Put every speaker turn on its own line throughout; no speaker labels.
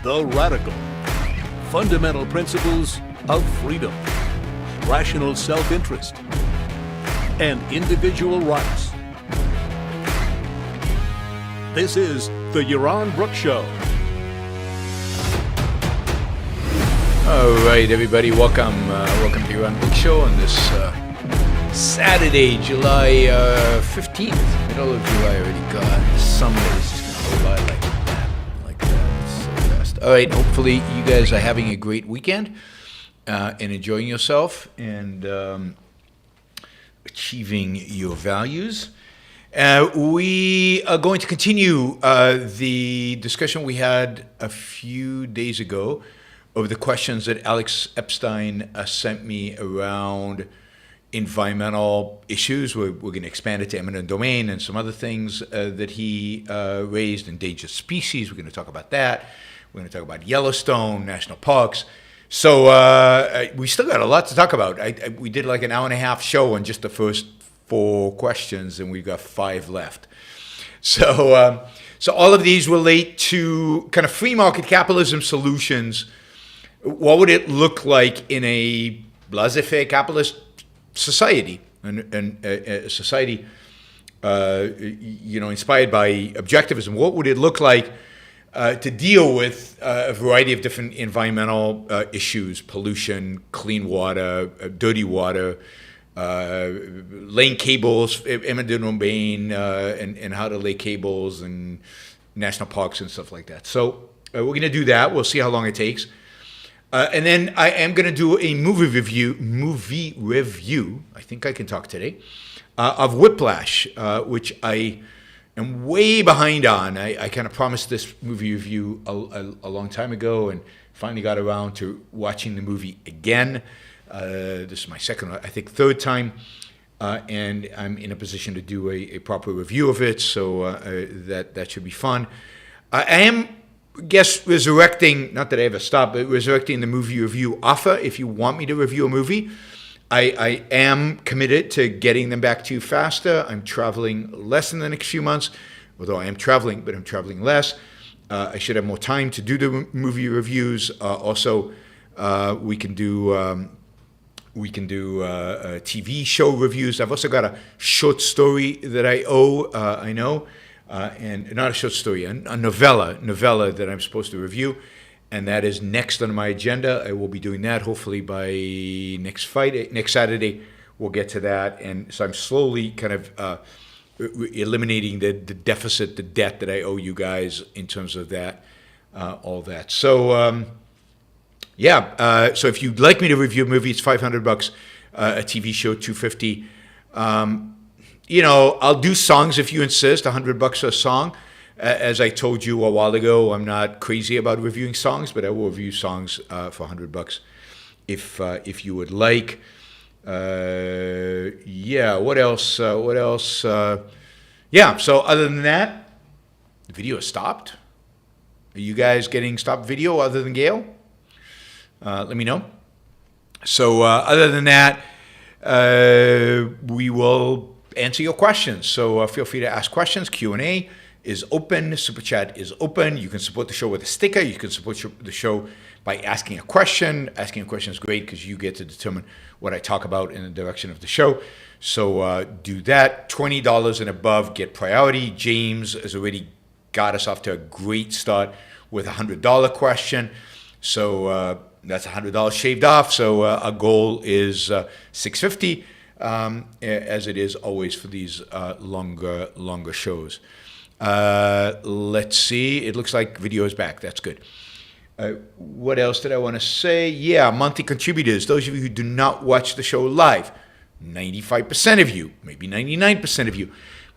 the radical, fundamental principles of freedom, rational self-interest, and individual rights. This is the Yaron Brook Show.
All right, everybody, welcome to the Yaron Brook Show on this Saturday, July 15th, middle of July already. God, the summer is just going to go by like that. It's so fast. All right, hopefully you guys are having a great weekend and enjoying yourself and achieving your values. We are going to continue the discussion we had a few days ago over the questions that Alex Epstein sent me around environmental issues. We're going to expand it to eminent domain and some other things that he raised. Endangered species, we're going to talk about that. We're going to talk about Yellowstone, national parks. So we still got a lot to talk about. We did like an hour and a half show on just the first 4 questions, and we've got 5 left. So all of these relate to kind of free market capitalism solutions. What would it look like in a laissez faire capitalist society, and a society, inspired by Objectivism? What would it look like to deal with a variety of different environmental issues: pollution, clean water, dirty water, laying cables, eminent domain, and how to lay cables, and national parks and stuff like that. So we're going to do that. We'll see how long it takes. And then I am going to do a movie review, I think I can talk today, of Whiplash, which I am way behind on. I kind of promised this movie review a long time ago and finally got around to watching the movie again. This is my third time, and I'm in a position to do a proper review of it, so that should be fun. I am resurrecting, not that I ever stop, but resurrecting the movie review offer. If you want me to review a movie, I am committed to getting them back to you faster. I'm traveling less in the next few months, although I am traveling, but I'm traveling less. I should have more time to do the movie reviews. Also, we can do TV show reviews. I've also got a short story that I owe, I know. And not a short story, a novella that I'm supposed to review, and that is next on my agenda. I will be doing that hopefully by next Saturday. We'll get to that, and so I'm slowly kind of eliminating the deficit, the debt that I owe you guys in terms of that, all that. So so if you'd like me to review a movie, it's $500. A TV show, $250. I'll do songs if you insist, $100 a song. As I told you a while ago, I'm not crazy about reviewing songs, but I will review songs for $100 if you would like. What else? So other than that, the video has stopped. Are you guys getting stopped video other than Gail? Let me know. So other than that, we will answer your questions. So feel free to ask questions. Q&A is open. Super Chat is open. You can support the show with a sticker. You can support the show by asking a question. Asking a question is great because you get to determine what I talk about in the direction of the show. So do that. $20 and above get priority. James has already got us off to a great start with a $100 question. So that's $100 shaved off. So our goal is $650. As it is always for these longer shows. Let's see. It looks like video is back. That's good. What else did I want to say? Yeah, monthly contributors. Those of you who do not watch the show live, 95% of you, maybe 99% of you,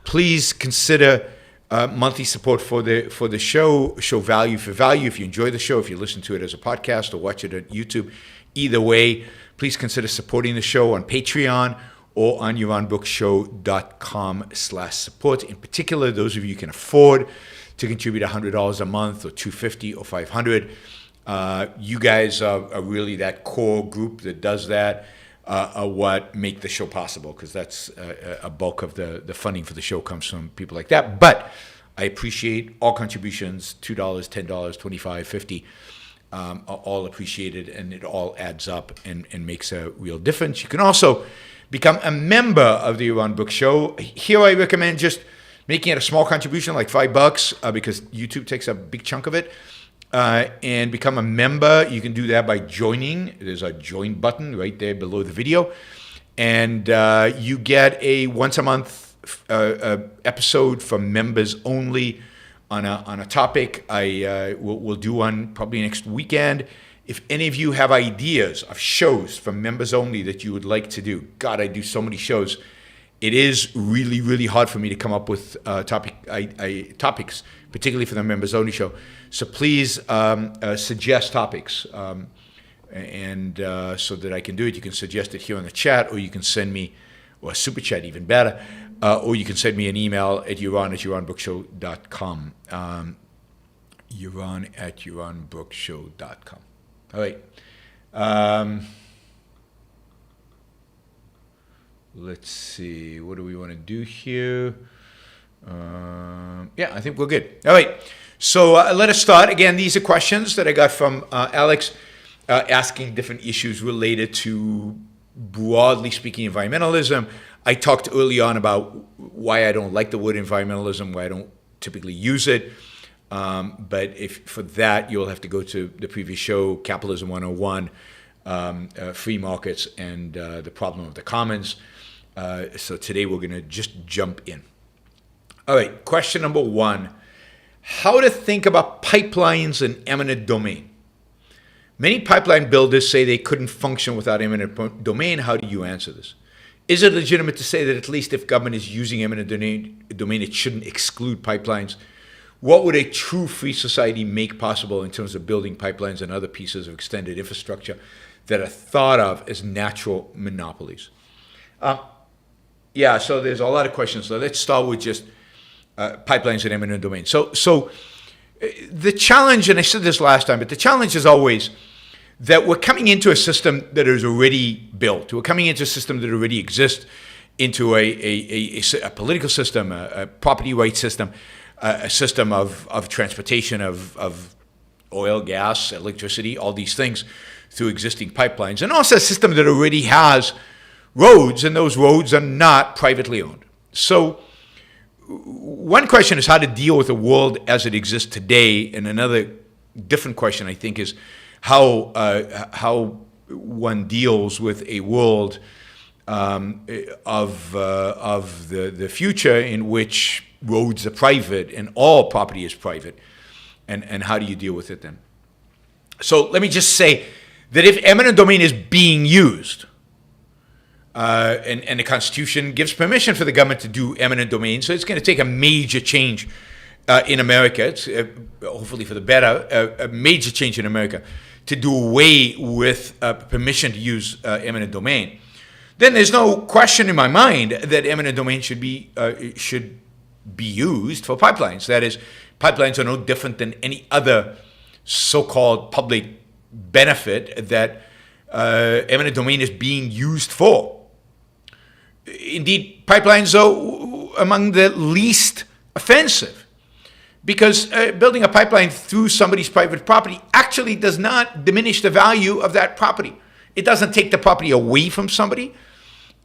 please consider monthly support for the show. Show value for value. If you enjoy the show, if you listen to it as a podcast or watch it on YouTube, either way, please consider supporting the show on Patreon or on yaronbrookshow.com/support. In particular, those of you who can afford to contribute $100 a month or $250 or $500. You guys are really that core group that does that, are what make the show possible, because that's a bulk of the funding for the show comes from people like that. But I appreciate all contributions, $2, $10, $25, $50, are all appreciated, and it all adds up and makes a real difference. You can also become a member of the Yaron Brook Show. Here I recommend just making it a small contribution, like $5, because YouTube takes a big chunk of it, and become a member. You can do that by joining. There's a join button right there below the video. And you get a once a month episode from members only on a topic. We'll do one probably next weekend. If any of you have ideas of shows from members only that you would like to do, God, I do so many shows. It is really, really hard for me to come up with topics, particularly for the members only show. So please suggest topics, and so that I can do it. You can suggest it here in the chat, or you can send me, or a super chat, even better, or you can send me an email at yaron@yaronbrookshow.com. Yaron@yaronbrookshow.com. All right. Let's see. What do we want to do here? Yeah, I think we're good. All right. So let us start. Again, these are questions that I got from Alex, asking different issues related to, broadly speaking, environmentalism. I talked early on about why I don't like the word environmentalism, why I don't typically use it. But if for that, you'll have to go to the previous show, Capitalism 101, free markets and the problem of the commons. So today we're going to just jump in. All right, question number 1. How to think about pipelines and eminent domain. Many pipeline builders say they couldn't function without eminent domain. How do you answer this? Is it legitimate to say that at least if government is using eminent domain, it shouldn't exclude pipelines? What would a true free society make possible in terms of building pipelines and other pieces of extended infrastructure that are thought of as natural monopolies? Yeah, so there's a lot of questions. So let's start with just pipelines and eminent domain. So the challenge, and I said this last time, but the challenge is always that we're coming into a system that is already built. We're coming into a system that already exists, into a political system, a property rights system, a system of transportation of oil, gas, electricity, all these things through existing pipelines, and also a system that already has roads, and those roads are not privately owned. So one question is how to deal with the world as it exists today, and another different question, I think, is how one deals with a world of the future in which roads are private and all property is private, and how do you deal with it then? So let me just say that if eminent domain is being used, and the Constitution gives permission for the government to do eminent domain, so it's going to take a major change in America. It's hopefully for the better, a major change in America to do away with permission to use eminent domain. Then there's no question in my mind that eminent domain should be used for pipelines. That is, pipelines are no different than any other so-called public benefit that eminent domain is being used for. Indeed, pipelines are among the least offensive, because building a pipeline through somebody's private property actually does not diminish the value of that property. It doesn't take the property away from somebody.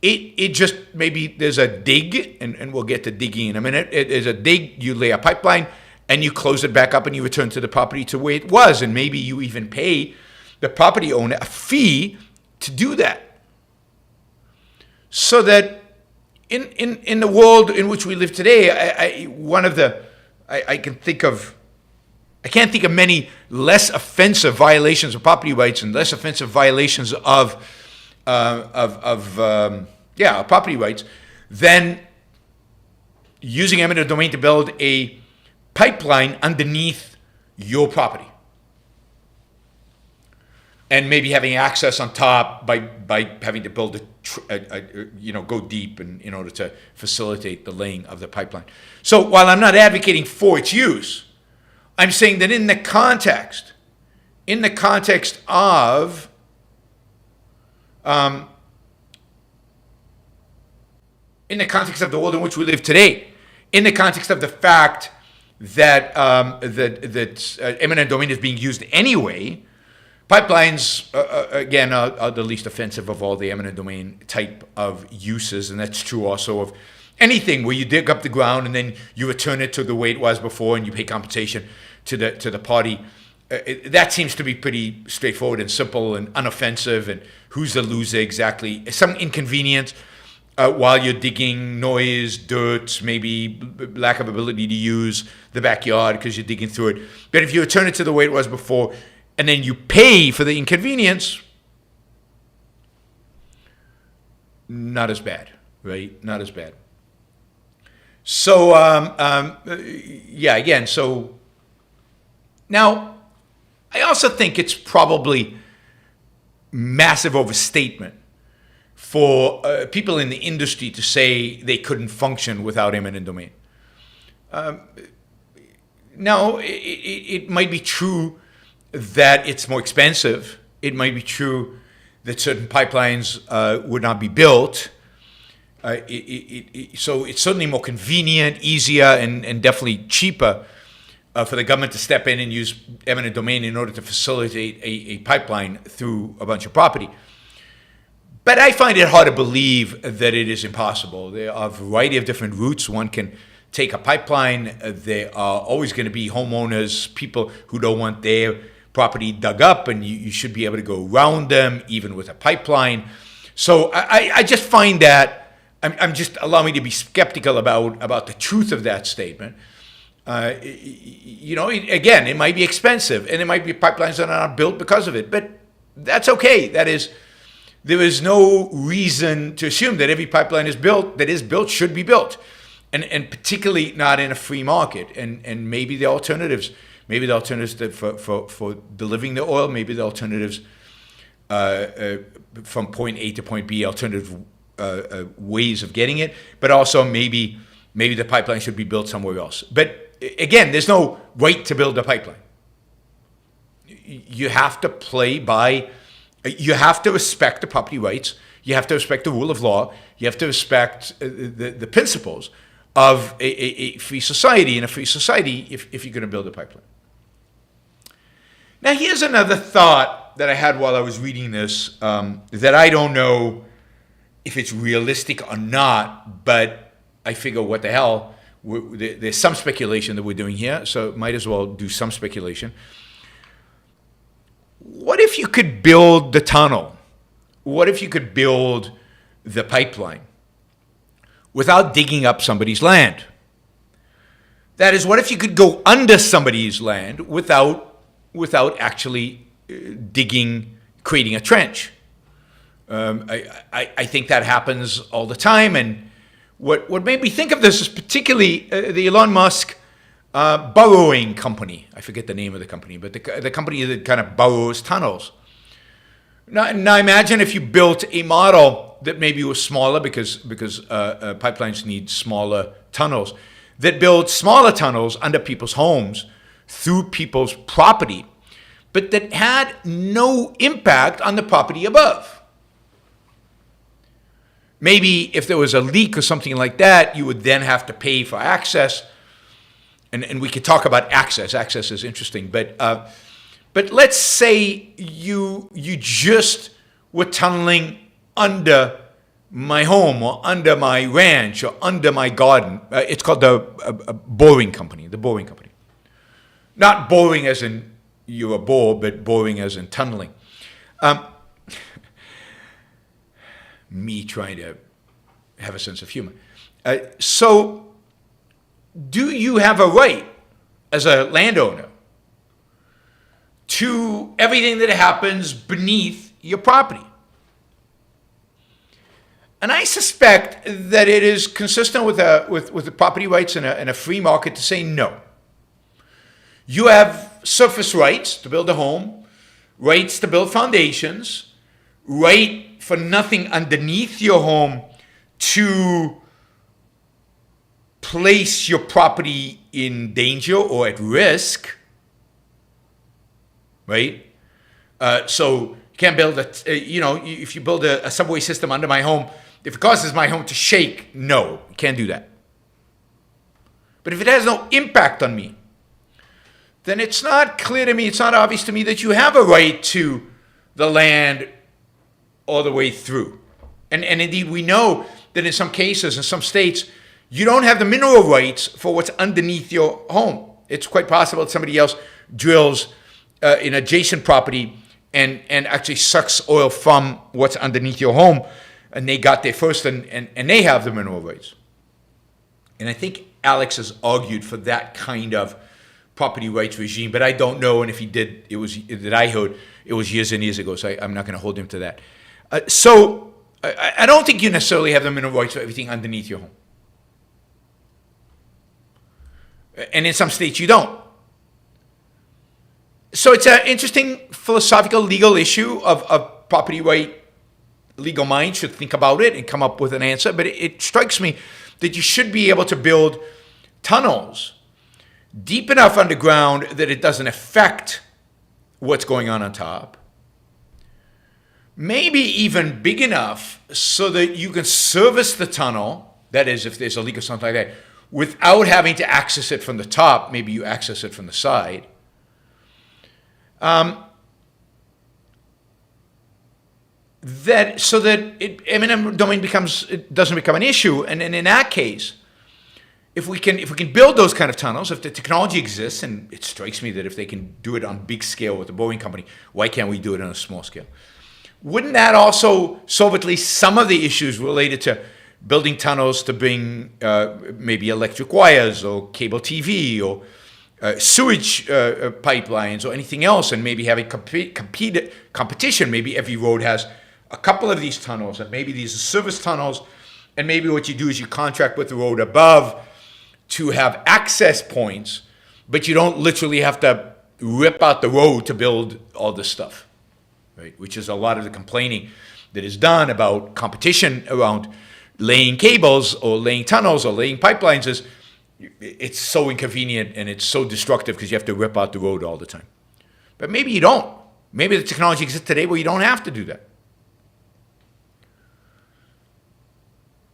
It just, maybe there's a dig, and we'll get to digging in a minute. There's a dig, you lay a pipeline, and you close it back up, and you return to the property to where it was, and maybe you even pay the property owner a fee to do that. So that in the world in which we live today, I can't think of many less offensive violations of property rights and less offensive violations of property rights than using eminent domain to build a pipeline underneath your property, and maybe having access on top by having to build go deep in order to facilitate the laying of the pipeline. So while I'm not advocating for its use, I'm saying that in the context of the world in which we live today, in the context of the fact that eminent domain is being used anyway. Pipelines, again, are the least offensive of all the eminent domain type of uses, and that's true also of anything where you dig up the ground and then you return it to the way it was before and you pay compensation to the party. That seems to be pretty straightforward and simple and unoffensive, and who's the loser exactly? Some inconvenience while you're digging, noise, dirt, maybe lack of ability to use the backyard because you're digging through it. But if you return it to the way it was before, and then you pay for the inconvenience, not as bad, right? Not as bad. So, yeah, again, so now I also think it's probably massive overstatement for people in the industry to say they couldn't function without eminent domain. Now, it might be true that it's more expensive. It might be true that certain pipelines would not be built. So it's certainly more convenient, easier, and definitely cheaper for the government to step in and use eminent domain in order to facilitate a pipeline through a bunch of property. But I find it hard to believe that it is impossible. There are a variety of different routes one can take a pipeline. There are always going to be homeowners, people who don't want their property dug up, and you should be able to go around them, even with a pipeline. So I just find that, I'm just allow me to be skeptical about the truth of that statement. Again, it might be expensive, and there might be pipelines that are not built because of it, but that's okay. That is, there is no reason to assume that every pipeline that is built should be built, and particularly not in a free market. And maybe the alternatives for delivering the oil, maybe the alternatives from point A to point B, alternative ways of getting it, but also maybe the pipeline should be built somewhere else. But again, there's no right to build a pipeline. You have to you have to respect the property rights. You have to respect the rule of law. You have to respect the principles of a free society. In a free society, if you're going to build a pipeline. Now, here's another thought that I had while I was reading this that I don't know if it's realistic or not, but I figure, what the hell? There's some speculation that we're doing here, so might as well do some speculation. What if you could build the tunnel? What if you could build the pipeline without digging up somebody's land? That is, what if you could go under somebody's land without actually creating a trench? I think that happens all the time, and what made me think of this is particularly the Elon Musk burrowing company. I forget the name of the company, but the company that kind of burrows tunnels. Now imagine if you built a model that maybe was smaller because pipelines need smaller tunnels, that build smaller tunnels under people's homes through people's property, but that had no impact on the property above. Maybe if there was a leak or something like that, you would then have to pay for access. And we could talk about access. Access is interesting. But let's say you just were tunneling under my home or under my ranch or under my garden. It's called the boring company, the boring company. Not boring as in you're a bore, but boring as in tunneling. Me trying to have a sense of humor. So do you have a right as a landowner to everything that happens beneath your property? And I suspect that it is consistent with the property rights in a free market to say no. You have surface rights to build a home, rights to build foundations, right for nothing underneath your home to place your property in danger or at risk, right? So you can't build if you build a subway system under my home, if it causes my home to shake, no, you can't do that. But if it has no impact on me, then it's not clear to me, it's not obvious to me that you have a right to the land all the way through. And indeed, we know that in some cases, in some states, you don't have the mineral rights for what's underneath your home. It's quite possible that somebody else drills in adjacent property and actually sucks oil from what's underneath your home, and they got there first, and they have the mineral rights. And I think Alex has argued for that kind of property rights regime, but I don't know, and if he did, it was that I heard, it was years and years ago, so I'm not going to hold him to that. So I don't think you necessarily have the mineral rights for everything underneath your home. And in some states you don't. So it's an interesting philosophical legal issue of property right. Legal minds should think about it and come up with an answer, but it strikes me that you should be able to build tunnels deep enough underground that it doesn't affect what's going on top. Maybe even big enough so that you can service the tunnel, that is, if there's a leak or something like that, without having to access it from the top. Maybe you access it from the side. So that eminent domain doesn't become an issue, and in that case, if we can build those kind of tunnels, if the technology exists, and it strikes me that if they can do it on big scale with the Boeing company, why can't we do it on a small scale? Wouldn't that also solve at least some of the issues related to building tunnels to bring maybe electric wires or cable TV or sewage pipelines or anything else, and maybe having competition? Maybe every road has a couple of these tunnels, and maybe these are service tunnels, and maybe what you do is you contract with the road above to have access points, but you don't literally have to rip out the road to build all this stuff, right? Which is a lot of the complaining that is done about competition around laying cables or laying tunnels or laying pipelines. Is it's so inconvenient and it's so destructive because you have to rip out the road all the time. But maybe you don't. Maybe the technology exists today where you don't have to do that.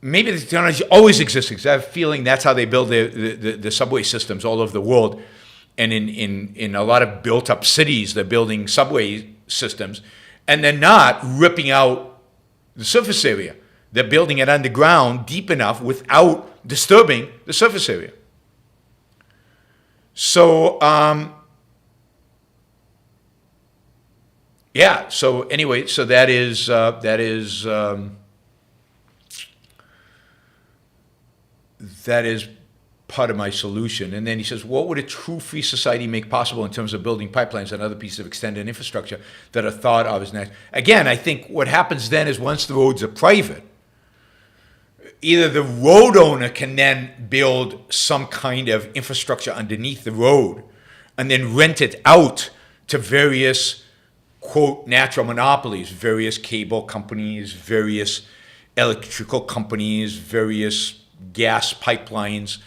Maybe the technology always exists, because I have a feeling that's how they build the subway systems all over the world. And in a lot of built-up cities, they're building subway systems, and they're not ripping out the surface area. They're building it underground deep enough without disturbing the surface area. So, yeah, so anyway, so that is part of my solution. And then he says, what would a true free society make possible in terms of building pipelines and other pieces of extended infrastructure that are thought of as natural? Again, I think what happens then is once the roads are private, either the road owner can then build some kind of infrastructure underneath the road and then rent it out to various, quote, natural monopolies, various cable companies, various electrical companies, various gas pipelines,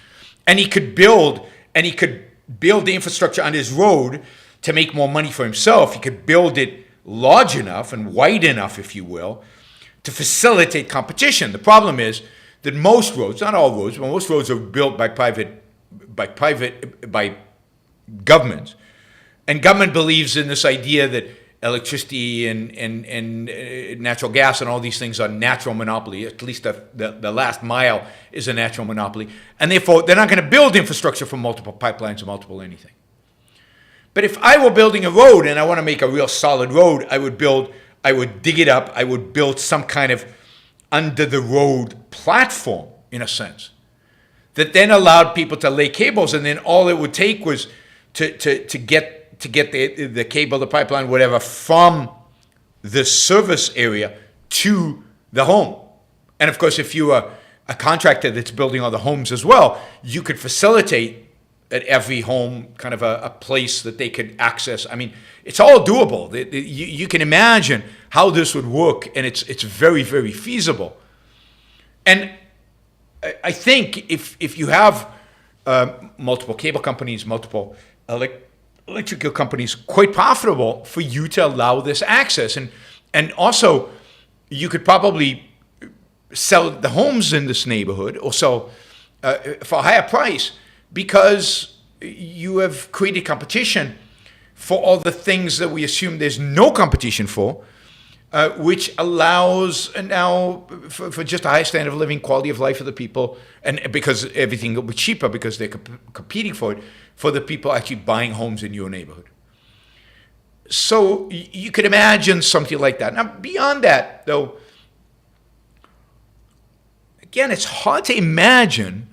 and he could build the infrastructure on his road to make more money for himself. He could build it large enough and wide enough, if you will, to facilitate competition. The problem is that most roads, not all roads, but most roads are built by governments, and government believes in this idea that electricity and natural gas and all these things are natural monopoly. At least the last mile is a natural monopoly. And therefore, they're not going to build infrastructure for multiple pipelines or multiple anything. But if I were building a road and I want to make a real solid road, I would dig it up, I would build some kind of under the road platform, in a sense, that then allowed people to lay cables, and then all it would take was to get the cable, the pipeline, whatever, from the service area to the home. And of course, if you are a contractor that's building all the homes as well, you could facilitate at every home kind of a place that they could access. I mean, it's all doable. You can imagine how this would work, and it's very, very feasible. And I think if you have multiple cable companies, multiple electrical companies, quite profitable for you to allow this access. And also, you could probably sell the homes in this neighborhood or sell for a higher price because you have created competition for all the things that we assume there's no competition for, which allows now for just a high standard of living, quality of life for the people, and because everything will be cheaper because they're competing for it, for the people actually buying homes in your neighborhood. So you could imagine something like that. Now, beyond that, though, again, it's hard to imagine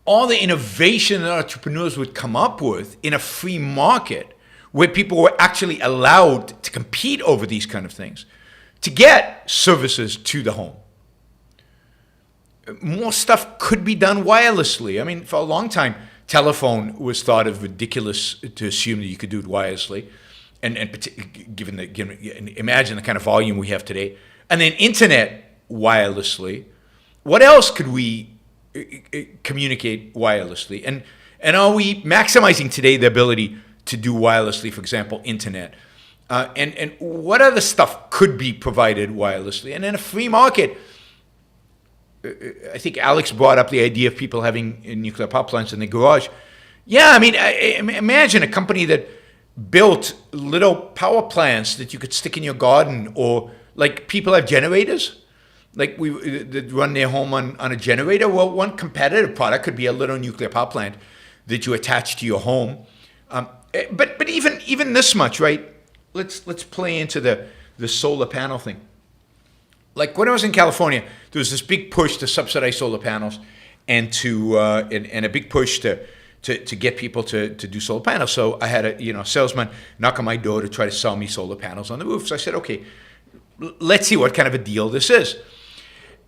all the innovation that entrepreneurs would come up with in a free market where people were actually allowed to compete over these kind of things to get services to the home. More stuff could be done wirelessly. I mean, for a long time, telephone was thought of ridiculous to assume that you could do it wirelessly, and imagine the kind of volume we have today. And then internet wirelessly. What else could we communicate wirelessly? And are we maximizing today the ability to do wirelessly, for example, internet? And what other stuff could be provided wirelessly? And in a free market, I think Alex brought up the idea of people having nuclear power plants in their garage. Yeah, I mean, imagine a company that built little power plants that you could stick in your garden, or like people have generators, like that run their home on a generator. Well, one competitive product could be a little nuclear power plant that you attach to your home. But even this much, right? Let's play into the solar panel thing. Like when I was in California, there was this big push to subsidize solar panels, and a big push to get people to do solar panels. So I had a salesman knock on my door to try to sell me solar panels on the roof. So I said, okay, let's see what kind of a deal this is.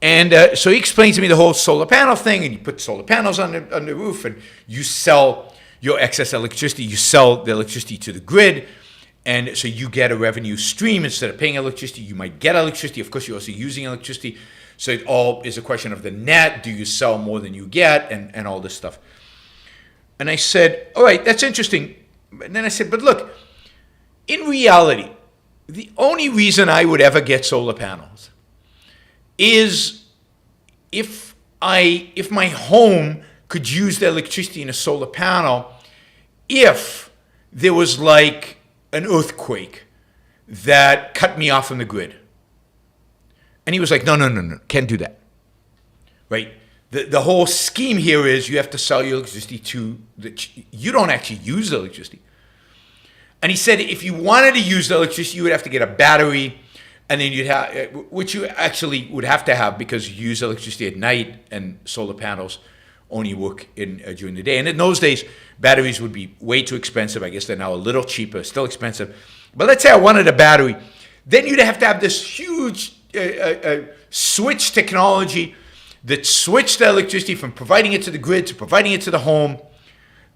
And so he explained to me the whole solar panel thing, and you put solar panels on the roof, and you sell your excess electricity. You sell the electricity to the grid. And so you get a revenue stream. Instead of paying electricity, you might get electricity. Of course, you're also using electricity. So it all is a question of the net. Do you sell more than you get? And all this stuff. And I said, all right, that's interesting. And then I said, but look, in reality, the only reason I would ever get solar panels is if my home could use the electricity in a solar panel if there was like an earthquake that cut me off from the grid. And he was like, no, can't do that. Right? The whole scheme here is you have to sell your electricity you don't actually use the electricity. And he said if you wanted to use the electricity, you would have to get a battery, and then you'd have, which you actually would have to have because you use electricity at night and solar panels only work during the day. And in those days, batteries would be way too expensive. I guess they're now a little cheaper, still expensive. But let's say I wanted a battery. Then you'd have to have this huge switch technology that switched the electricity from providing it to the grid to providing it to the home.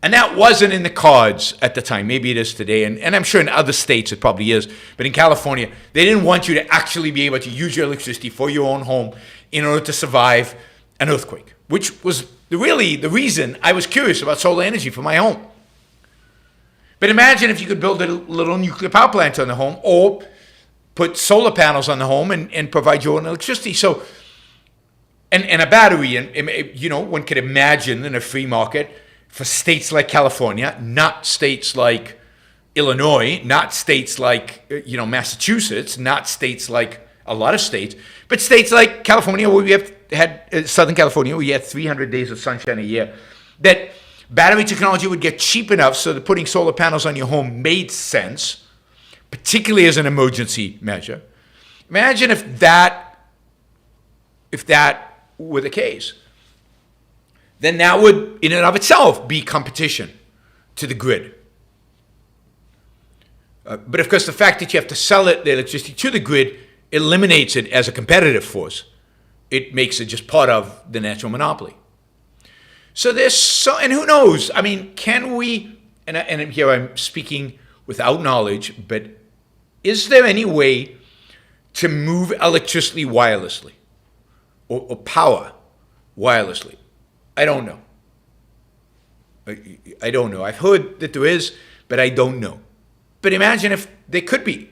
And that wasn't in the cards at the time. Maybe it is today. And I'm sure in other states it probably is. But in California, they didn't want you to actually be able to use your electricity for your own home in order to survive an earthquake, which was really the reason I was curious about solar energy for my home. But imagine if you could build a little nuclear power plant on the home, or put solar panels on the home and provide your own electricity. So, and a battery, and one could imagine in a free market for states like California, not states like Illinois, not states like Massachusetts, not states like a lot of states, but states like California, where we had Southern California, where you had 300 days of sunshine a year, that battery technology would get cheap enough so that putting solar panels on your home made sense, particularly as an emergency measure. Imagine if that were the case. Then that would, in and of itself, be competition to the grid. But of course, the fact that you have to sell the electricity to the grid eliminates it as a competitive force. It makes it just part of the natural monopoly. So and who knows? I mean, can we, and here I'm speaking without knowledge, but is there any way to move electricity wirelessly or power wirelessly? I don't know. I don't know. I've heard that there is, but I don't know. But imagine if there could be.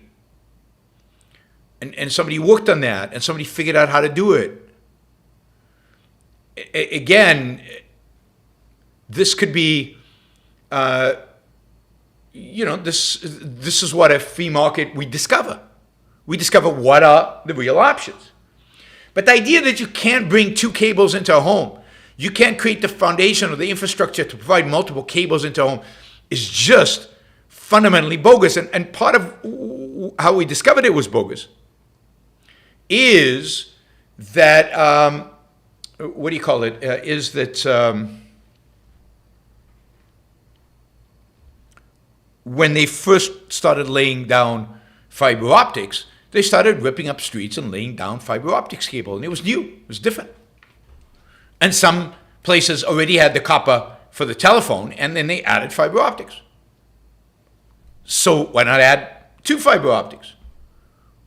And somebody worked on that, and somebody figured out how to do it. Again, this could be, this is what a free market we discover. We discover what are the real options. But the idea that you can't bring two cables into a home, you can't create the foundation or the infrastructure to provide multiple cables into a home is just fundamentally bogus. And part of how we discovered it was bogus is that, when they first started laying down fiber optics, they started ripping up streets and laying down fiber optics cable. And it was new, it was different. And some places already had the copper for the telephone, and then they added fiber optics. So why not add two fiber optics?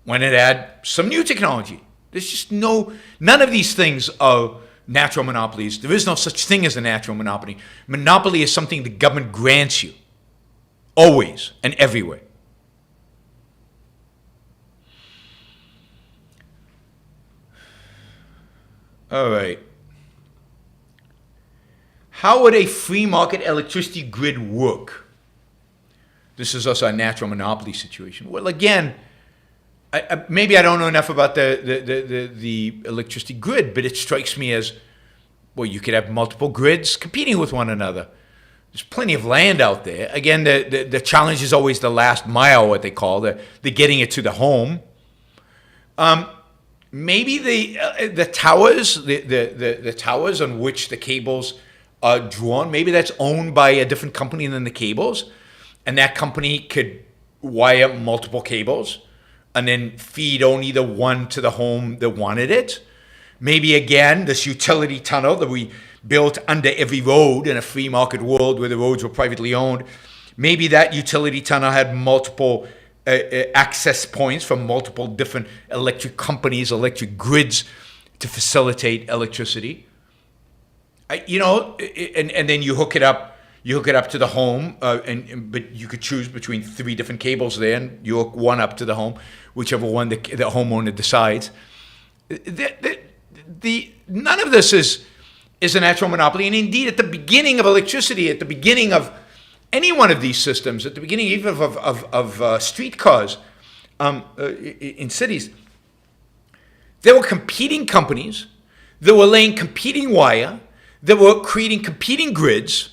Why not add some new technology? There's just none of these things are natural monopolies. There is no such thing as a natural monopoly. Monopoly is something the government grants you, always and everywhere. All right. How would a free market electricity grid work? This is also a natural monopoly situation. Well, again, maybe I don't know enough about the electricity grid, but it strikes me as, well, you could have multiple grids competing with one another. There's plenty of land out there. Again, the challenge is always the last mile, what they call the getting it to the home. Maybe the towers, the towers on which the cables are drawn, maybe that's owned by a different company than the cables, and that company could wire multiple cables and then feed only the one to the home that wanted it. Maybe again, this utility tunnel that we built under every road in a free market world where the roads were privately owned, maybe that utility tunnel had multiple access points from multiple different electric companies, electric grids to facilitate electricity. And then you hook it up to the home, but you could choose between three different cables there, and you hook one up to the home, whichever one the homeowner decides. None of this is a natural monopoly, and indeed, at the beginning of electricity, at the beginning of any one of these systems, at the beginning even of streetcars in cities, there were competing companies that were laying competing wire, that were creating competing grids.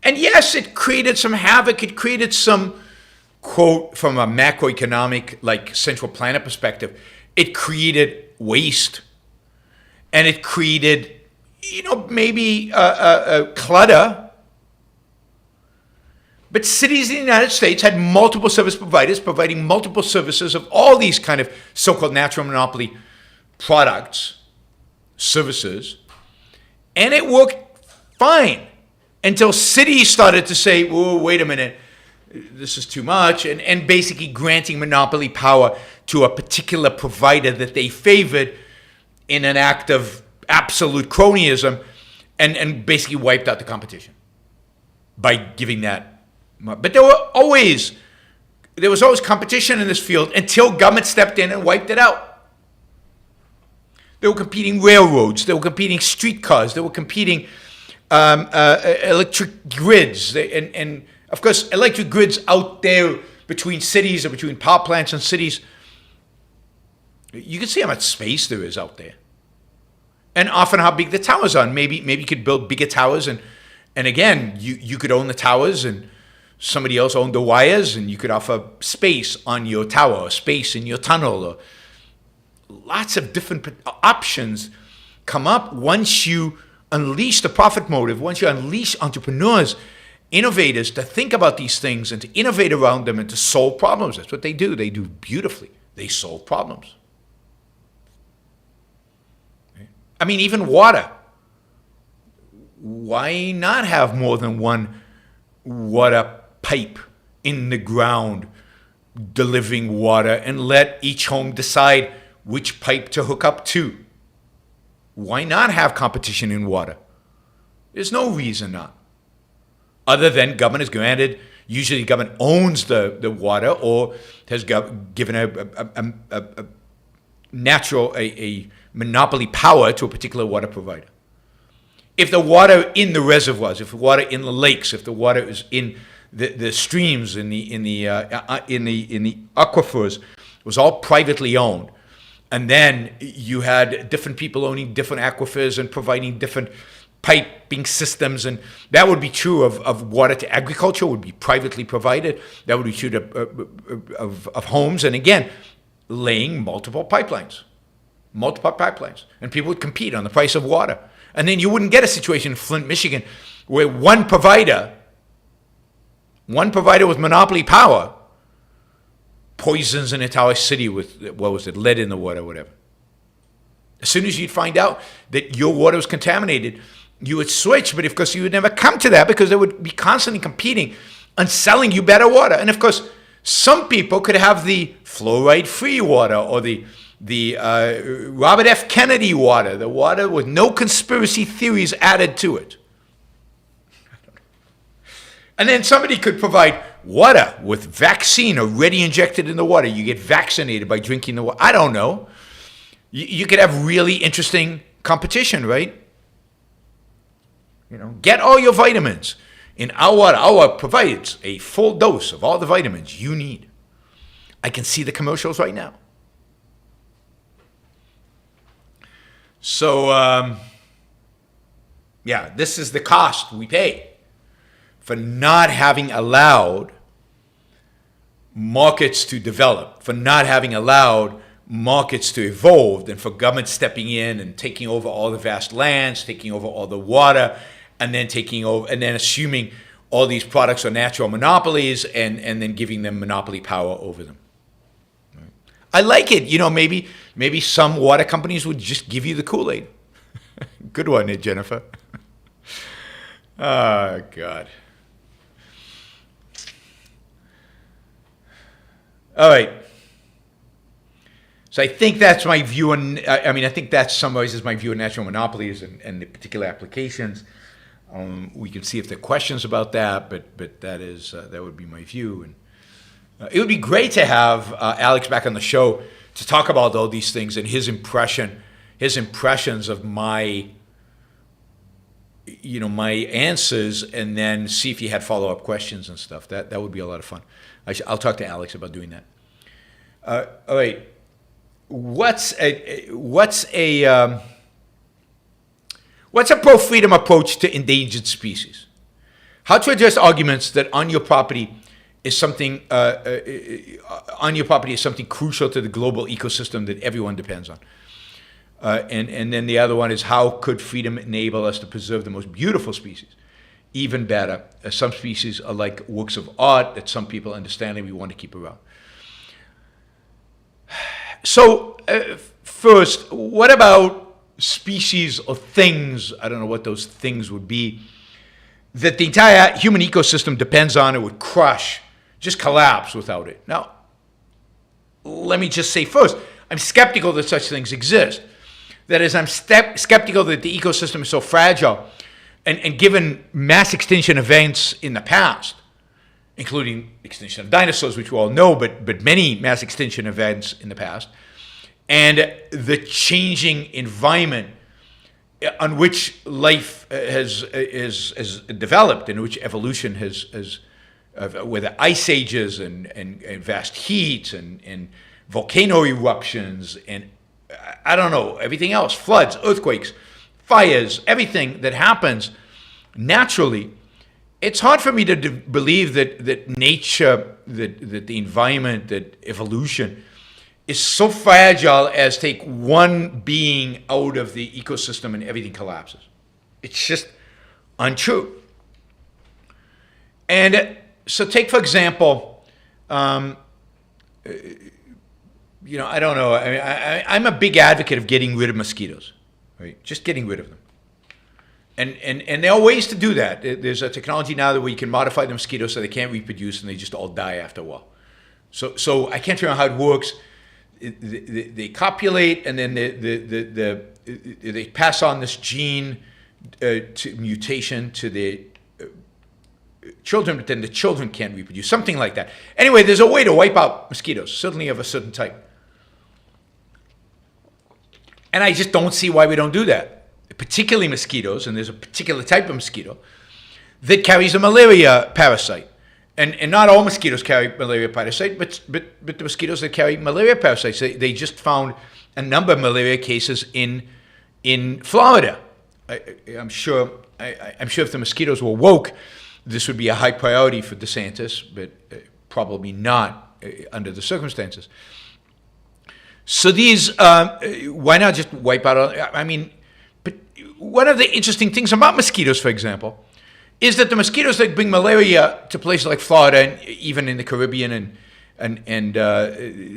And yes, it created some havoc. It created some, quote, from a macroeconomic, like central planet perspective, it created waste. And it created, maybe clutter. But cities in the United States had multiple service providers providing multiple services of all these kind of so-called natural monopoly products, services. And it worked fine until cities started to say, whoa, wait a minute, this is too much, and basically granting monopoly power to a particular provider that they favored in an act of absolute cronyism, and basically wiped out the competition by giving that. But there was always competition in this field until government stepped in and wiped it out. There were competing railroads, there were competing streetcars, there were competing electric grids, and of course electric grids out there between cities or between power plants and cities. You can see how much space there is out there, and often how big the towers are. Maybe you could build bigger towers, and again you could own the towers and somebody else owned the wires, and you could offer space on your tower or space in your tunnel, or lots of different options come up once you unleash the profit motive, once you unleash entrepreneurs, innovators to think about these things and to innovate around them and to solve problems. That's what they do. They do beautifully. They solve problems. I mean, even water. Why not have more than one water pipe in the ground delivering water, and let each home decide which pipe to hook up to? Why not have competition in water? There's no reason not. Other than government is granted, usually government owns the water or has given a natural monopoly power to a particular water provider. If the water in the reservoirs, if the water in the lakes, if the water is in the streams, in the aquifers, was all privately owned, and then you had different people owning different aquifers and providing different piping systems, and that would be true of water to agriculture, would be privately provided. That would be true of homes, and again, laying multiple pipelines, and people would compete on the price of water. And then you wouldn't get a situation in Flint, Michigan, where one provider with monopoly power poisons an entire city with, lead in the water, whatever. As soon as you'd find out that your water was contaminated, you would switch, but of course you would never come to that because they would be constantly competing on selling you better water. And of course, some people could have the fluoride-free water or the Robert F. Kennedy water, the water with no conspiracy theories added to it. And then somebody could provide water with vaccine already injected in the water. You get vaccinated by drinking the water. I don't know. You could have really interesting competition, right? Get all your vitamins in our water. Our water provides a full dose of all the vitamins you need. I can see the commercials right now. So, this is the cost we pay for not having allowed markets to develop, for not having allowed markets to evolve, and for government stepping in and taking over all the vast lands, taking over all the water, and then taking over, and then assuming all these products are natural monopolies, and then giving them monopoly power over them. Right? I like it. Maybe some water companies would just give you the Kool-Aid. Good one, Jennifer. Oh, God. All right. So I think that's my view on, I think that summarizes my view on natural monopolies and the particular applications. We can see if there are questions about that, but that would be my view. And it would be great to have Alex back on the show to talk about all these things and his impressions of my answers, and then see if he had follow-up questions and stuff. That would be a lot of fun. I'll talk to Alex about doing that. All right. What's a pro-freedom approach to endangered species? How to address arguments that on your property is something crucial to the global ecosystem that everyone depends on. And then the other one is, how could freedom enable us to preserve the most beautiful species? Even better, some species are like works of art that some people understandably want to keep around. So first, what about species or things, I don't know what those things would be, that the entire human ecosystem depends on, it would crush, just collapse without it? Now, let me just say first, I'm skeptical that such things exist. That is, I'm skeptical that the ecosystem is so fragile, and given mass extinction events in the past, including extinction of dinosaurs, which we all know, but many mass extinction events in the past, and the changing environment on which life has developed, in which evolution has with the ice ages and vast heat and volcano eruptions and I don't know, everything else, floods, earthquakes, fires, everything that happens naturally. It's hard for me to believe that nature, that the environment, that evolution is so fragile as take one being out of the ecosystem and everything collapses. It's just untrue. And so take, for example, I don't know. I'm a big advocate of getting rid of mosquitoes, right? Just getting rid of them. And there are ways to do that. There's a technology now that we can modify the mosquitoes so they can't reproduce and they just all die after a while. So I can't figure out how it works. They copulate and then they pass on this gene mutation to the children, but then the children can't reproduce, something like that. Anyway, there's a way to wipe out mosquitoes, certainly of a certain type. And I just don't see why we don't do that. particularly mosquitoes, and there's a particular type of mosquito that carries a malaria parasite. And not all mosquitoes carry malaria parasite, but the mosquitoes that carry malaria parasites, they just found a number of malaria cases in Florida. I'm sure if the mosquitoes were woke, this would be a high priority for DeSantis, but probably not under the circumstances. So these, why not just wipe out? But one of the interesting things about mosquitoes, for example, is that the mosquitoes that bring malaria to places like Florida and even in the Caribbean and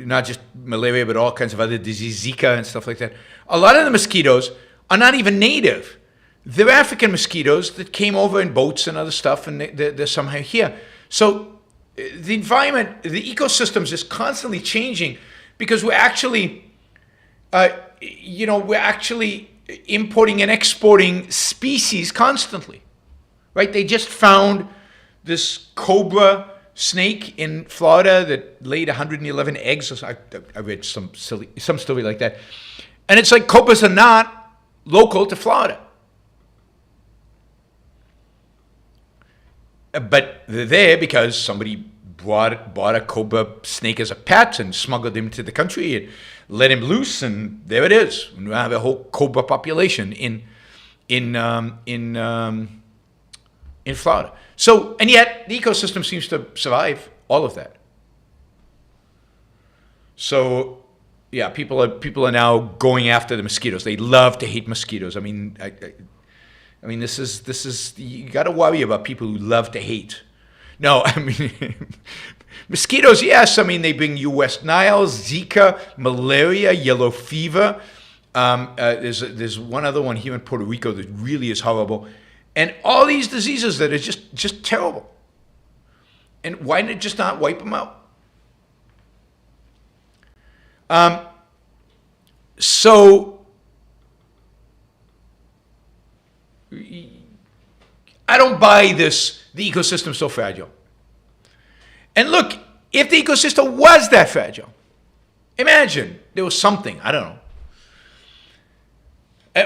not just malaria but all kinds of other diseases, Zika and stuff like that, a lot of the mosquitoes are not even native. They're African mosquitoes that came over in boats and other stuff, and they're somehow here. So the environment, the ecosystems is constantly changing because we're actually, importing and exporting species constantly. Right? They just found this cobra snake in Florida that laid 111 eggs. I read some story like that. And it's like cobras are not local to Florida. But they're there because somebody bought a cobra snake as a pet and smuggled him to the country and let him loose, and there it is. We have a whole cobra population in Florida. So, and yet the ecosystem seems to survive all of that. So, yeah, people are now going after the mosquitoes. They love to hate mosquitoes. I mean, this is you got to worry about people who love to hate. No, I mean, mosquitoes, yes. I mean, they bring you West Nile, Zika, malaria, yellow fever. There's one other one here in Puerto Rico that really is horrible. And all these diseases that are just terrible. And why did it just not wipe them out? So I don't buy this, the ecosystem's so fragile. And look, if the ecosystem was that fragile, imagine there was something, I don't know.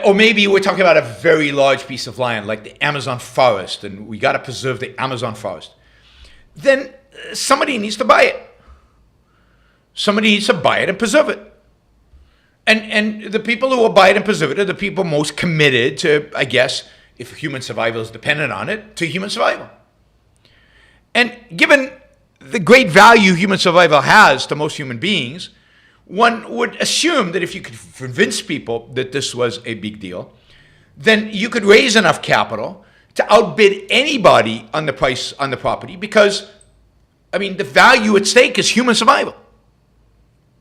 Or maybe we're talking about a very large piece of land like the Amazon forest, and we got to preserve the Amazon forest. Then somebody needs to buy it. Somebody needs to buy it and preserve it. And the people who will buy it and preserve it are the people most committed to, I guess, if human survival is dependent on it, to human survival. And given the great value human survival has to most human beings, one would assume that if you could convince people that this was a big deal, then you could raise enough capital to outbid anybody on the price on the property because, I mean, the value at stake is human survival,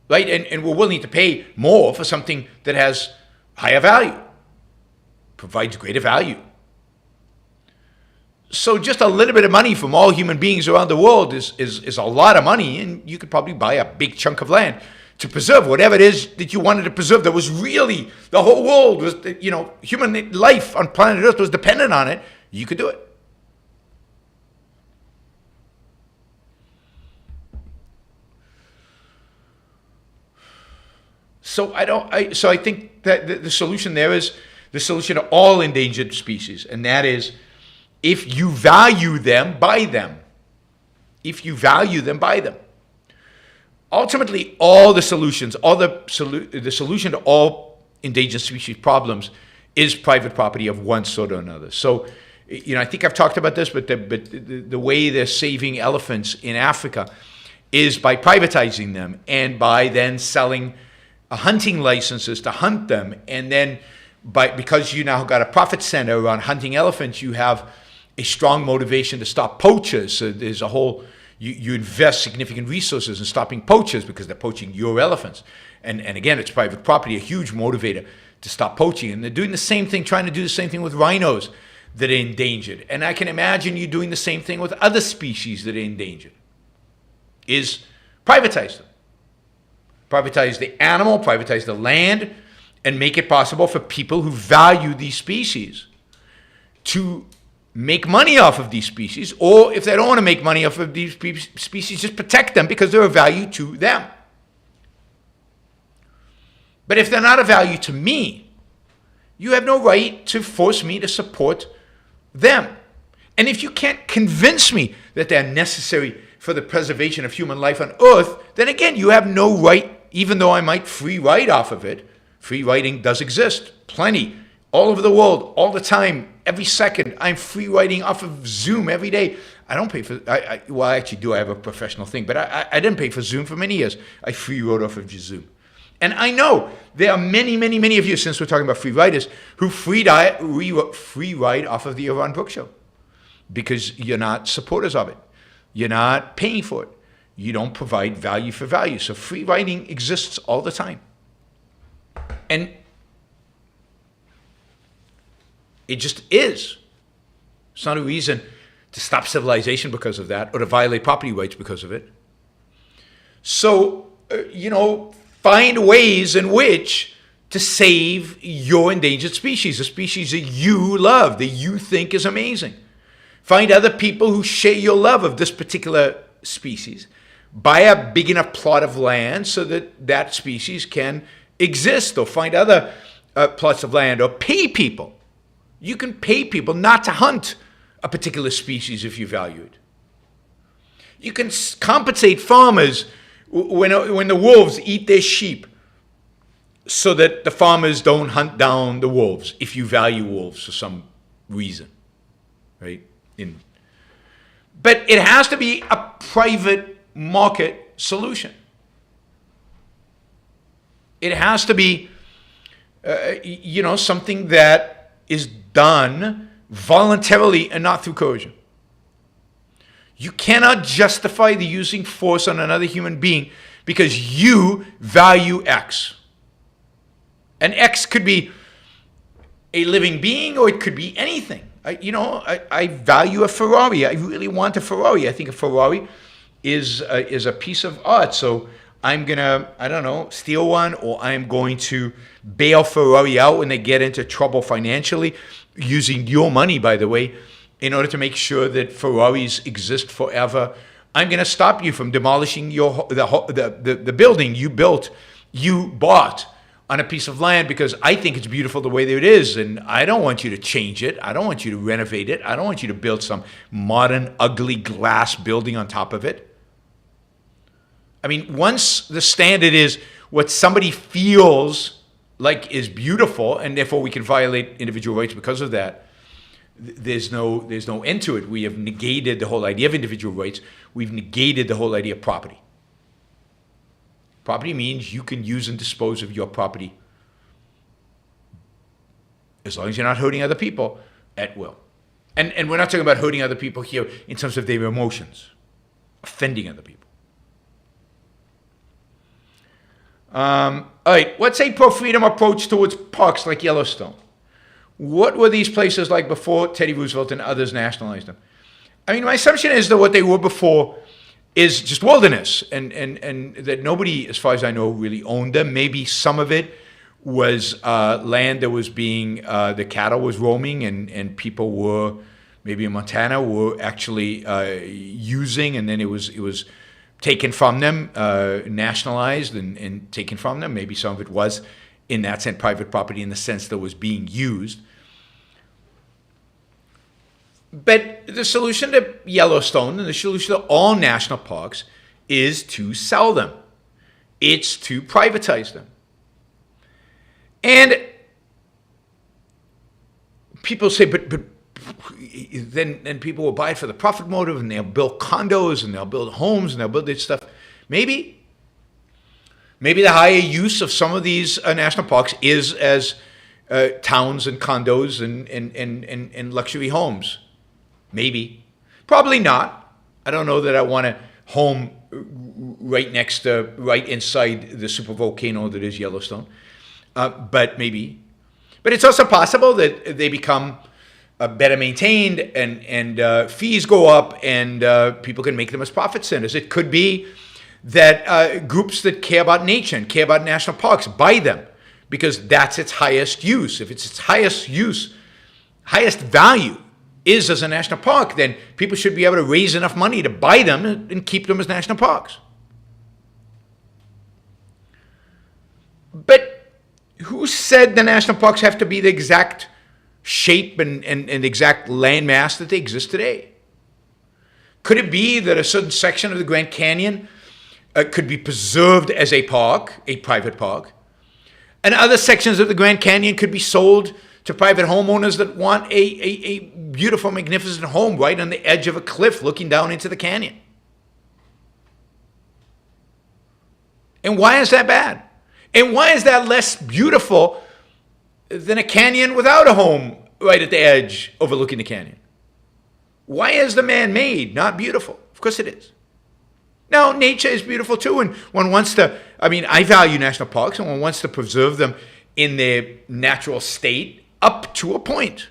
right? And we're willing to pay more for something that has higher value, provides greater value. So just a little bit of money from all human beings around the world is a lot of money, and you could probably buy a big chunk of land to preserve whatever it is that you wanted to preserve that was really, the whole world was, human life on planet Earth was dependent on it. You could do it. So I think that the solution there is the solution to all endangered species, and that is, if you value them, buy them. If you value them, buy them. Ultimately, all the solutions, the solution to all endangered species problems is private property of one sort or another. So, I think I've talked about this, but the way they're saving elephants in Africa is by privatizing them and by then selling hunting licenses to hunt them. And then because you now got a profit center around hunting elephants, you have a strong motivation to stop poachers. So there's a whole... You invest significant resources in stopping poachers because they're poaching your elephants. And again, it's private property, a huge motivator to stop poaching. And they're doing the same thing, trying to do the same thing with rhinos that are endangered. And I can imagine you doing the same thing with other species that are endangered, is privatize them. Privatize the animal, privatize the land, and make it possible for people who value these species to make money off of these species, or if they don't want to make money off of these species, just protect them because they're of value to them. But if they're not of value to me, You have no right to force me to support them. And if you can't convince me that they're necessary for the preservation of human life on Earth, then again, you have no right, even though I might free ride off of it. Free riding does exist, plenty, all over the world, all the time, every second. I'm free riding off of Zoom every day. I don't pay for, well, I actually do, I have a professional thing, but I didn't pay for Zoom for many years. I free rode off of Zoom. And I know there are many, many, many of you, since we're talking about free riders, who free ride off of the Yaron Brook show because you're not supporters of it. You're not paying for it. You don't provide value for value. So free riding exists all the time. And it just is. It's not a reason to stop civilization because of that or to violate property rights because of it. So, find ways in which to save your endangered species, a species that you love, that you think is amazing. Find other people who share your love of this particular species. Buy a big enough plot of land so that that species can exist, or find other plots of land, or pay people. You can pay people not to hunt a particular species if you value it. You can compensate farmers when the wolves eat their sheep so that the farmers don't hunt down the wolves if you value wolves for some reason, right? But it has to be a private market solution. It has to be, something that is done voluntarily and not through coercion. You cannot justify the using force on another human being because you value X. And X could be a living being, or it could be anything. I value a Ferrari. I really want a Ferrari. I think a Ferrari is a piece of art. So I'm going to, steal one, or I'm going to bail Ferrari out when they get into trouble financially, using your money, by the way, in order to make sure that Ferraris exist forever. I'm going to stop you from demolishing the building you bought on a piece of land because I think it's beautiful the way that it is, and I don't want you to change it. I don't want you to renovate it. I don't want you to build some modern, ugly glass building on top of it. I mean, once the standard is what somebody feels like is beautiful, and therefore we can violate individual rights because of that, there's no end to it. We have negated the whole idea of individual rights. We've negated the whole idea of property. Property means you can use and dispose of your property as long as you're not hurting other people at will. And we're not talking about hurting other people here in terms of their emotions, offending other people. All right, what's a pro-freedom approach towards parks like Yellowstone? What were these places like before Teddy Roosevelt and others nationalized them? I mean, my assumption is that what they were before is just wilderness, and that nobody, as far as I know, really owned them. Maybe some of it was land that was being, the cattle was roaming, and people were, maybe in Montana, were actually using, and then it was taken from them, nationalized and taken from them. Maybe some of it was, in that sense, private property in the sense that it was being used. But the solution to Yellowstone and the solution to all national parks is to sell them. It's to privatize them. And people say, but then people will buy it for the profit motive, and they'll build condos, and they'll build homes, and they'll build this stuff. Maybe the higher use of some of these national parks is as towns and condos and luxury homes. Maybe. Probably not. I don't know that I want a home right inside the supervolcano that is Yellowstone. But maybe. But it's also possible that they become better maintained, and fees go up, and people can make them as profit centers. It could be that groups that care about nature and care about national parks buy them because that's its highest use. If it's its highest use, highest value is as a national park, then people should be able to raise enough money to buy them and keep them as national parks. But who said the national parks have to be the exact shape and exact land mass that they exist today? Could it be that a certain section of the Grand Canyon could be preserved as a park, a private park, and other sections of the Grand Canyon could be sold to private homeowners that want a beautiful, magnificent home right on the edge of a cliff looking down into the canyon? And why is that bad? And why is that less beautiful than a canyon without a home right at the edge overlooking the canyon? Why is the man-made not beautiful? Of course it is. Now, nature is beautiful too, and one wants to, I value national parks, and one wants to preserve them in their natural state up to a point.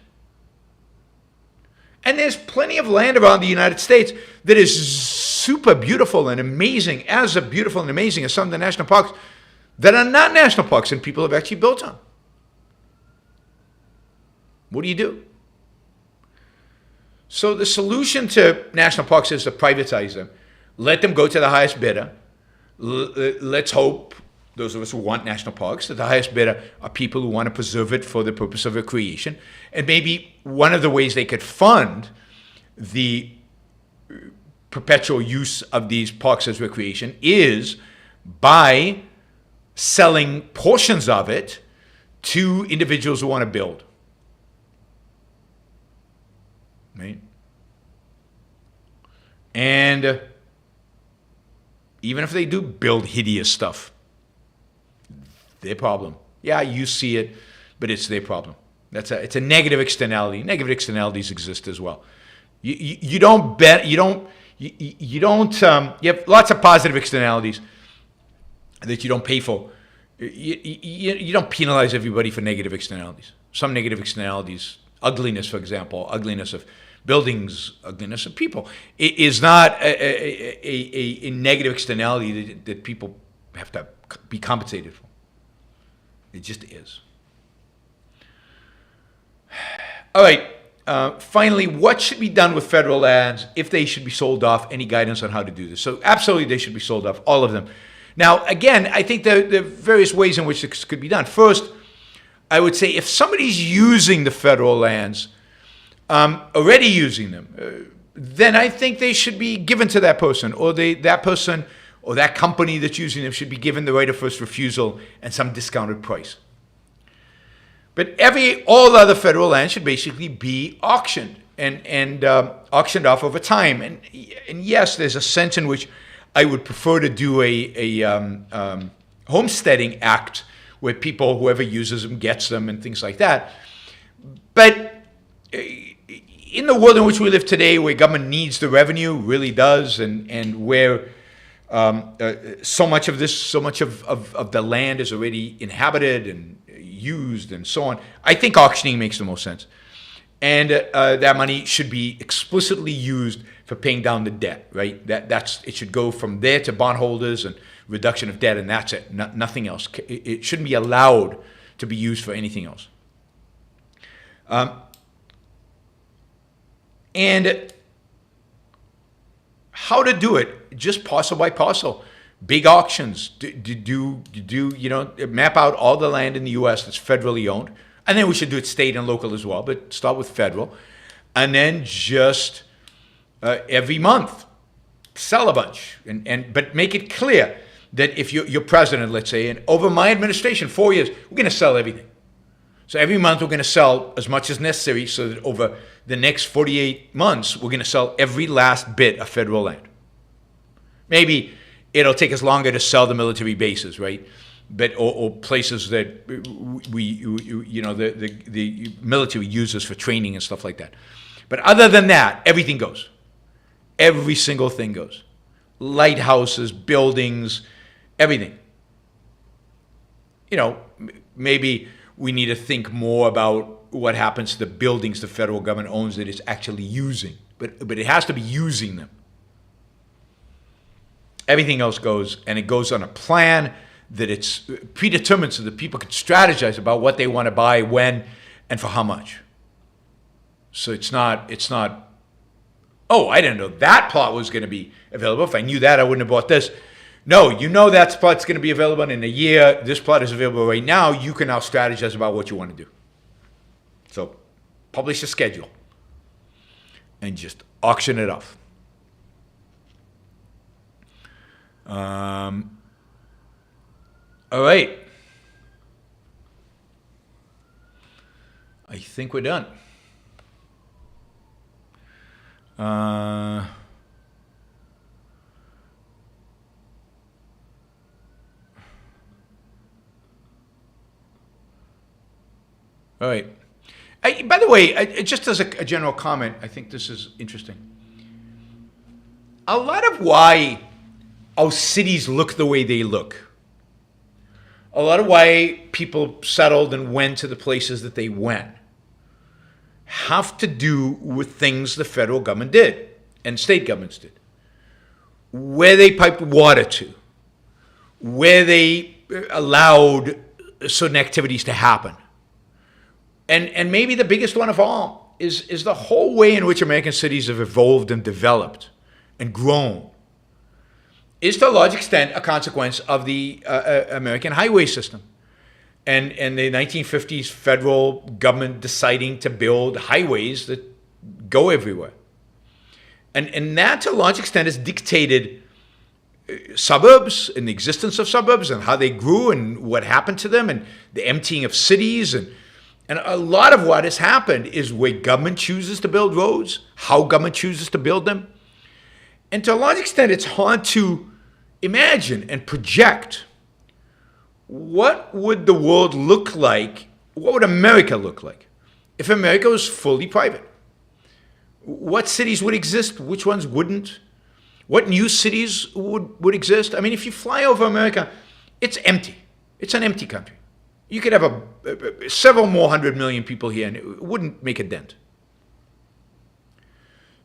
And there's plenty of land around the United States that is super beautiful and amazing, as beautiful and amazing as some of the national parks that are not national parks and people have actually built on. What do you do? So the solution to national parks is to privatize them. Let them go to the highest bidder. Let's hope, those of us who want national parks, that the highest bidder are people who want to preserve it for the purpose of recreation. And maybe one of the ways they could fund the perpetual use of these parks as recreation is by selling portions of it to individuals who want to build. Right? And even if they do build hideous stuff, their problem. Yeah, you see it, but it's their problem. It's a negative externality. Negative externalities exist as well. You have lots of positive externalities that you don't pay for. You don't penalize everybody for negative externalities. Some negative externalities, ugliness, for example, ugliness of buildings, ugliness of people, is not a negative externality that people have to be compensated for. It just is. All right. Finally, what should be done with federal lands if they should be sold off? Any guidance on how to do this? So absolutely they should be sold off, all of them. Now, again, I think there are various ways in which this could be done. First, I would say if somebody's using the federal lands, already using them, then I think they should be given to that person, or that person or that company that's using them should be given the right of first refusal and some discounted price. But all other federal land should basically be auctioned and auctioned off over time. And yes, there's a sense in which I would prefer to do a homesteading act where people, whoever uses them, gets them and things like that. But in the world in which we live today, where government needs the revenue, really does, and where so much of the land is already inhabited and used and so on, I think auctioning makes the most sense. And that money should be explicitly used for paying down the debt, right? It should go from there to bondholders and reduction of debt, and that's it, nothing else. It shouldn't be allowed to be used for anything else. And how to do it? Just parcel by parcel. Big auctions. Map out all the land in the U.S. that's federally owned. And then we should do it state and local as well, but start with federal. And then just every month, sell a bunch. But make it clear that if you're president, let's say, and over my administration, 4 years, we're going to sell everything. So every month we're going to sell as much as necessary so that over the next 48 months, we're going to sell every last bit of federal land. Maybe it'll take us longer to sell the military bases, right? But or places that the military uses for training and stuff like that. But other than that, everything goes. Every single thing goes. Lighthouses, buildings, everything. Maybe we need to think more about what happens to the buildings the federal government owns that it's actually using. But it has to be using them. Everything else goes, and it goes on a plan that it's predetermined so that people can strategize about what they want to buy, when, and for how much. So it's not, oh, I didn't know that plot was going to be available. If I knew that, I wouldn't have bought this. no, you know that plot's going to be available in a year. This plot is available right now. You can now strategize about what you want to do. So publish a schedule and just auction it off. All right. I think we're done. All right. By the way, just as a general comment, I think this is interesting. A lot of why our cities look the way they look, a lot of why people settled and went to the places that they went, have to do with things the federal government did and state governments did. Where they piped water to, where they allowed certain activities to happen. And maybe the biggest one of all is the whole way in which American cities have evolved and developed and grown is to a large extent a consequence of the American highway system. And the 1950s federal government deciding to build highways that go everywhere. And that to a large extent has dictated suburbs and the existence of suburbs and how they grew and what happened to them and the emptying of cities. And a lot of what has happened is where government chooses to build roads, how government chooses to build them. And to a large extent, it's hard to imagine and project what would the world look like, what would America look like if America was fully private? What cities would exist? Which ones wouldn't? What new cities would exist? I mean, if you fly over America, it's empty. It's an empty country. You could have several more 100 million people here and it wouldn't make a dent.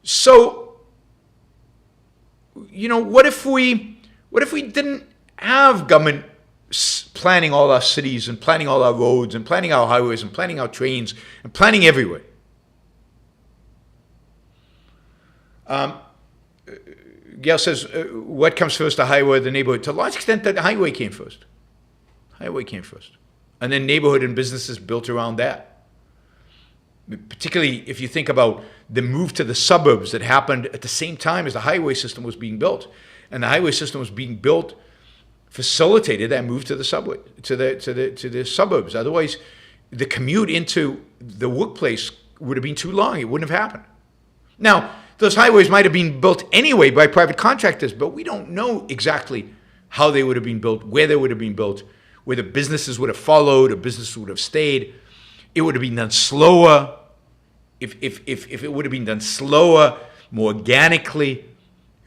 So, you know, what if we didn't have government planning all our cities and planning all our roads and planning our highways and planning our trains and planning everywhere? Gail says, what comes first, the highway or the neighborhood? To a large extent, the highway came first. Highway came first. And then neighborhood and businesses built around that. Particularly if you think about the move to the suburbs that happened at the same time as the highway system was being built. And the highway system was being built, facilitated that move to the subway, to the suburbs. Otherwise, the commute into the workplace would have been too long. It wouldn't have happened. Now, those highways might have been built anyway by private contractors, but we don't know exactly how they would have been built, where they would have been built, whether businesses would have followed or businesses would have stayed. It would have been done slower. If it would have been done slower, more organically,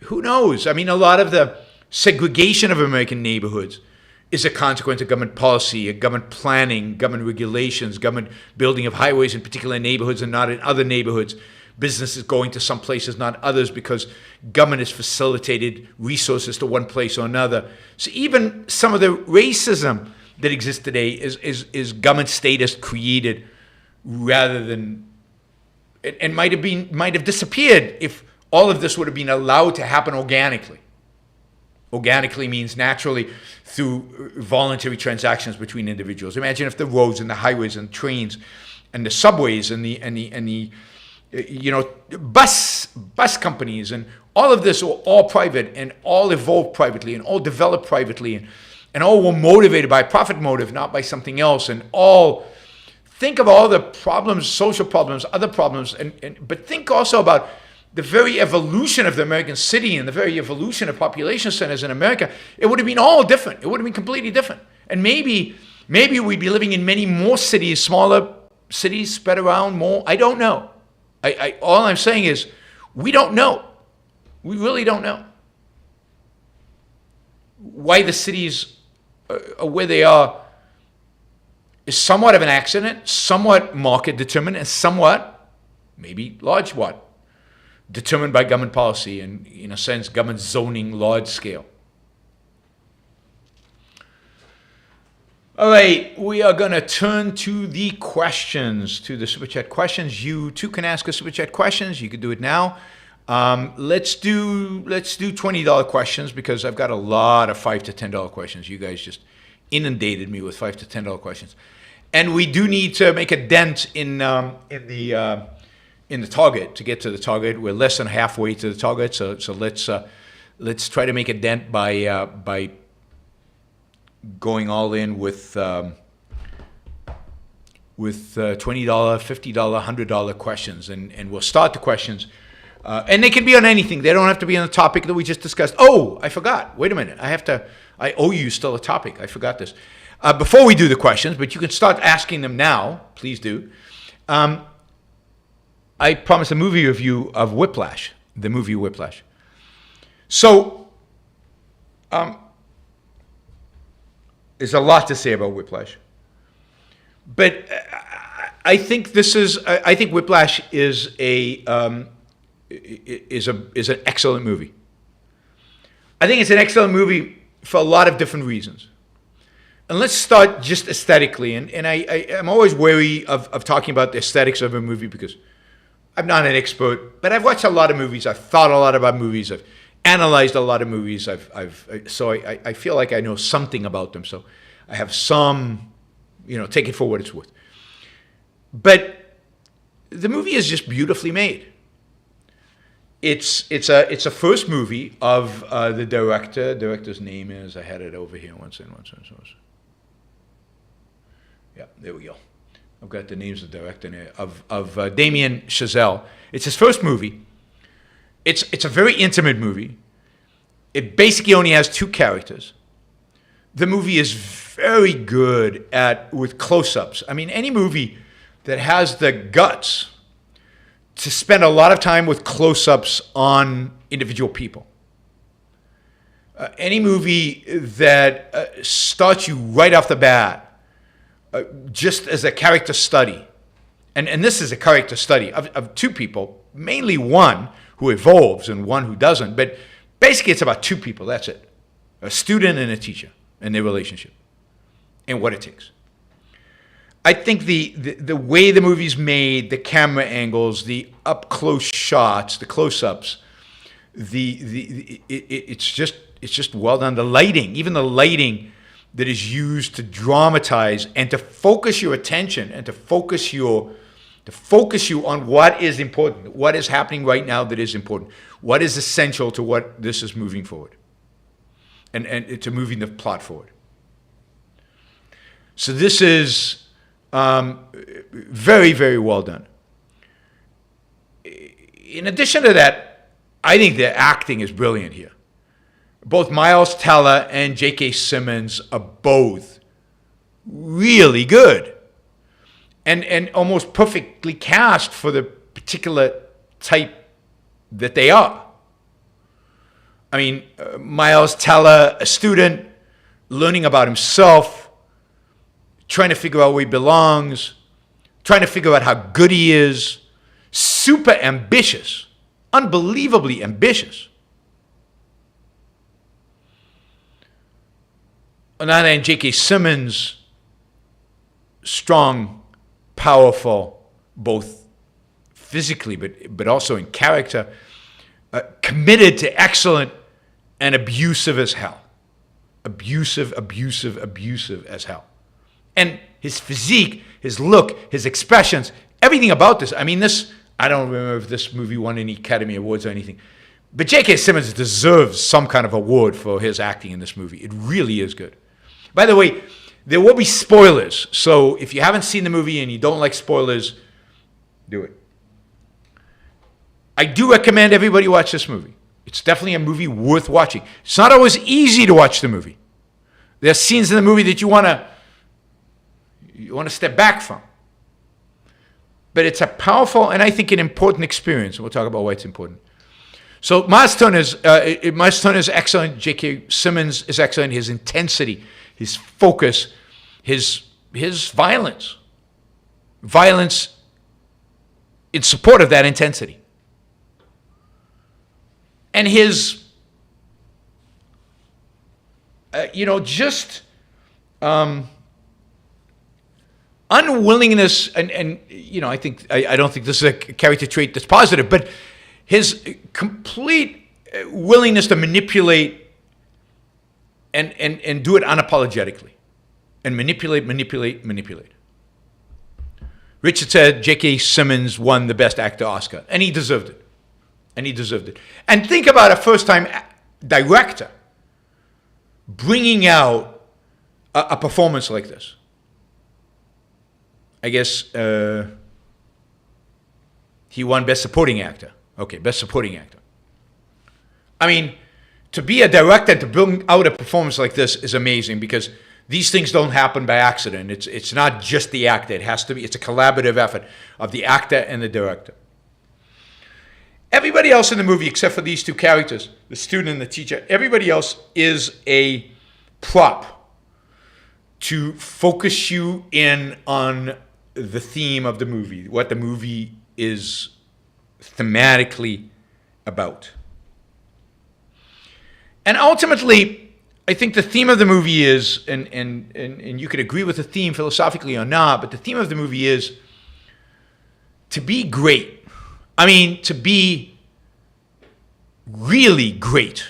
who knows? I mean, a lot of the segregation of American neighborhoods is a consequence of government policy, of government planning, government regulations, government building of highways in particular neighborhoods and not in other neighborhoods. Businesses going to some places, not others, because government has facilitated resources to one place or another. So even some of the racism that exists today is government status created rather than, and might have disappeared if all of this would have been allowed to happen organically. Organically means naturally through voluntary transactions between individuals. Imagine if the roads and the highways and trains and the subways and the bus companies and all of this were all private and all evolved privately and all developed privately and all were motivated by profit motive, not by something else. And all, think of all the problems, social problems, other problems, but think also about the very evolution of the American city and the very evolution of population centers in America. It would have been all different. It would have been completely different. And maybe we'd be living in many more cities, smaller cities spread around more. I don't know. All I'm saying is we don't know. We really don't know why the cities are where they are. Is somewhat of an accident, somewhat market determined, and somewhat, maybe large what, determined by government policy and, in a sense, government zoning large scale. All right, we are going to turn to the questions, to the Super Chat questions. You too can ask us Super Chat questions. You can do it now. Let's do $20 questions because I've got a lot of $5 to $10 questions. You guys just inundated me with $5 to $10 questions, and we do need to make a dent in the target to get to the target. We're less than halfway to the target, so let's try to make a dent by going all in with $20, $50, $100 questions, and we'll start the questions. And they can be on anything. They don't have to be on the topic that we just discussed. Oh, I forgot. Wait a minute. I owe you still a topic. I forgot this. Before we do the questions, but you can start asking them now. Please do. I promised a movie review of Whiplash, the movie Whiplash. So, there's a lot to say about Whiplash. But I think Whiplash is an excellent movie. I think it's an excellent movie for a lot of different reasons. And let's start just aesthetically. And I'm always wary of talking about the aesthetics of a movie because I'm not an expert, but I've watched a lot of movies. I've thought a lot about movies. I've analyzed a lot of movies. So I feel like I know something about them. So I have some, take it for what it's worth. But the movie is just beautifully made. It's a first movie of the director. Director's name is, I had it over here once. Yeah, there we go. I've got the names of the director there, of Damien Chazelle. It's his first movie. It's a very intimate movie. It basically only has two characters. The movie is very good with close-ups. I mean, any movie that has the guts to spend a lot of time with close-ups on individual people. Any movie that starts you right off the bat just as a character study. And this is a character study of two people, mainly one who evolves and one who doesn't. But basically it's about two people, that's it. A student and a teacher and their relationship and what it takes. I think the way the movie's made, the camera angles, the up close shots, the close-ups, it's just well done. The lighting, even the lighting that is used to dramatize and to focus your attention and to focus you on what is important, what is happening right now that is important, what is essential to what this is moving forward, and to moving the plot forward. So this is very, very well done. In addition to that, I think the acting is brilliant here. Both Miles Teller and J.K. Simmons are both really good and almost perfectly cast for the particular type that they are. I mean, Miles Teller, a student, learning about himself, trying to figure out where he belongs, trying to figure out how good he is, super ambitious, unbelievably ambitious. On the other hand, J.K. Simmons, strong, powerful, both physically but also in character, committed to excellent and abusive as hell. Abusive as hell. And his physique, his look, his expressions, everything about this. I mean, I don't remember if this movie won any Academy Awards or anything. But J.K. Simmons deserves some kind of award for his acting in this movie. It really is good. By the way, there will be spoilers. So if you haven't seen the movie and you don't like spoilers, do it. I do recommend everybody watch this movie. It's definitely a movie worth watching. It's not always easy to watch the movie. There are scenes in the movie that you want to step back from. But it's a powerful and I think an important experience. We'll talk about why it's important. So Miles Teller is excellent. J.K. Simmons is excellent. His intensity, his focus, his violence in support of that intensity. And his, unwillingness, and I don't think this is a character trait that's positive, but his complete willingness to manipulate and do it unapologetically. And manipulate. Richard said J.K. Simmons won the Best Actor Oscar, and he deserved it. And think about a first-time director bringing out a performance like this. I guess he won Best Supporting Actor. Okay, Best Supporting Actor. I mean, to be a director and to bring out a performance like this is amazing, because these things don't happen by accident. It's not just the actor. It's a collaborative effort of the actor and the director. Everybody else in the movie, except for these two characters, the student and the teacher, everybody else is a prop to focus you in on the theme of the movie, what the movie is thematically about. And ultimately, I think the theme of the movie is, and you could agree with the theme philosophically or not, but the theme of the movie is to be great. I mean, to be really great.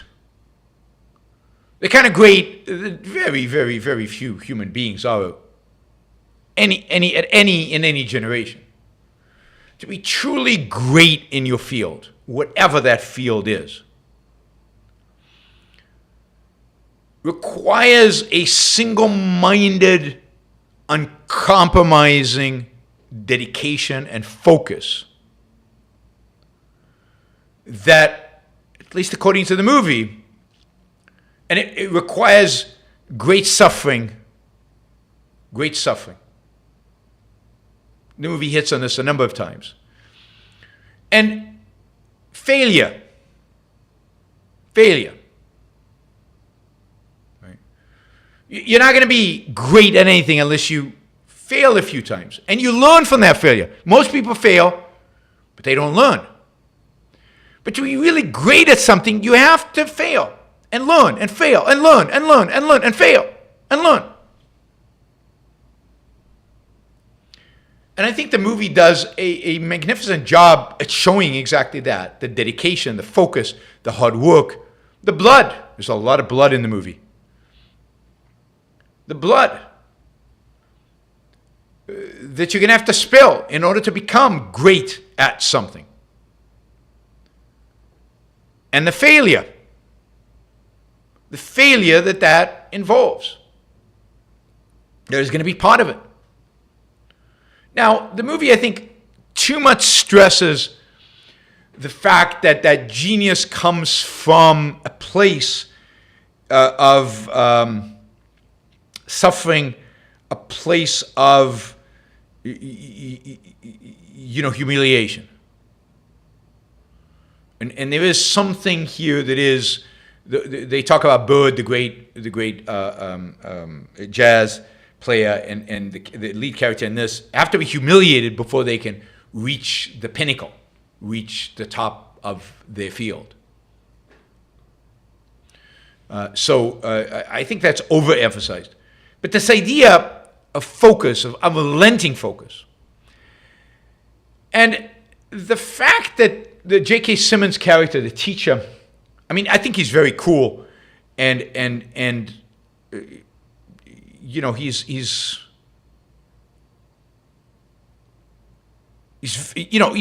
The kind of great that very, very, very few human beings are in any generation. To be truly great in your field, whatever that field is, requires a single-minded, uncompromising dedication and focus that, at least according to the movie, and it requires great suffering. The movie hits on this a number of times. And failure. Right? You're not going to be great at anything unless you fail a few times. And you learn from that failure. Most people fail, but they don't learn. But to be really great at something, you have to fail and learn and fail and learn and learn and learn and fail and learn. And I think the movie does a magnificent job at showing exactly that. The dedication, the focus, the hard work, the blood. There's a lot of blood in the movie. The blood that you're going to have to spill in order to become great at something. And the failure that involves. There's going to be part of it. Now, the movie, I think, too much stresses the fact that genius comes from a place of suffering, a place of, humiliation. And there is something here that is, they talk about Bird, the great jazz player, and the lead character in this have to be humiliated before they can reach the pinnacle, reach the top of their field. So I think that's overemphasized. But this idea of focus, of unrelenting focus, and the fact that the J.K. Simmons character, the teacher, I mean, I think he's very cool, and he's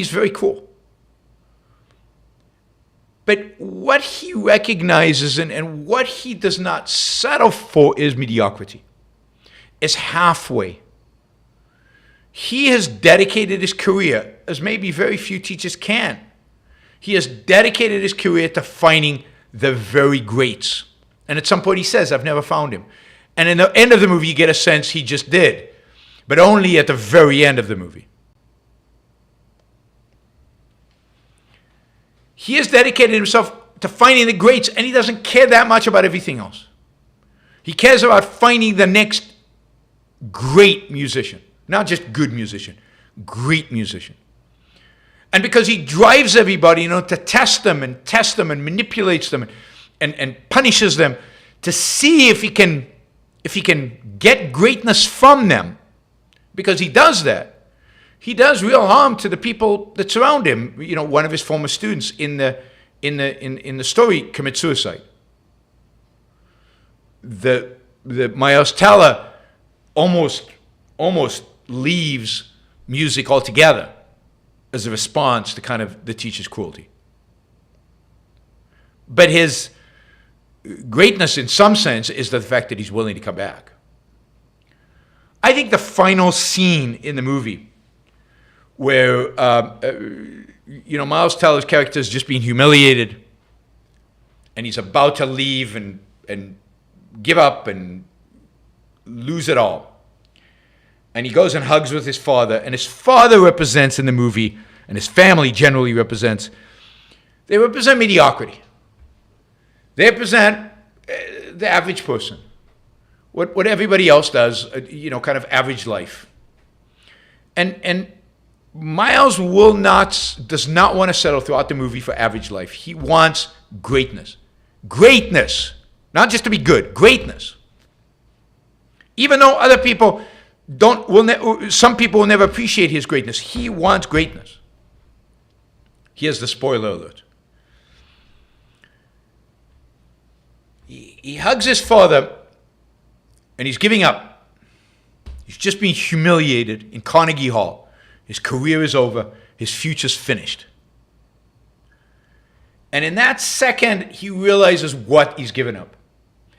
very cool. But what he recognizes and what he does not settle for is mediocrity. Is halfway. He has dedicated his career, as maybe very few teachers can. He has dedicated his career to finding the very greats. And at some point he says, I've never found him. And in the end of the movie, you get a sense he just did. But only at the very end of the movie. He has dedicated himself to finding the greats, and he doesn't care that much about everything else. He cares about finding the next great musician. Not just good musician, great musician. And because he drives everybody, to test them and manipulates them and punishes them to see if he can get greatness from them, because he does that, he does real harm to the people that surround him. You know, one of his former students in the story commits suicide. The Miles Teller almost leaves music altogether as a response to kind of the teacher's cruelty. But his greatness in some sense is the fact that he's willing to come back. I think the final scene in the movie where, Miles Teller's character is just being humiliated and he's about to leave and give up and lose it all. And he goes and hugs with his father, and his father represents in the movie, and his family generally represent mediocrity. They represent the average person. What everybody else does, kind of average life. And Miles does not want to settle throughout the movie for average life. He wants greatness. Greatness. Not just to be good, greatness. Even though other people some people will never appreciate his greatness, he wants greatness. Here's the spoiler alert. He hugs his father and he's giving up. He's just being humiliated in Carnegie Hall. His career is over. His future's finished. And in that second, he realizes what he's given up.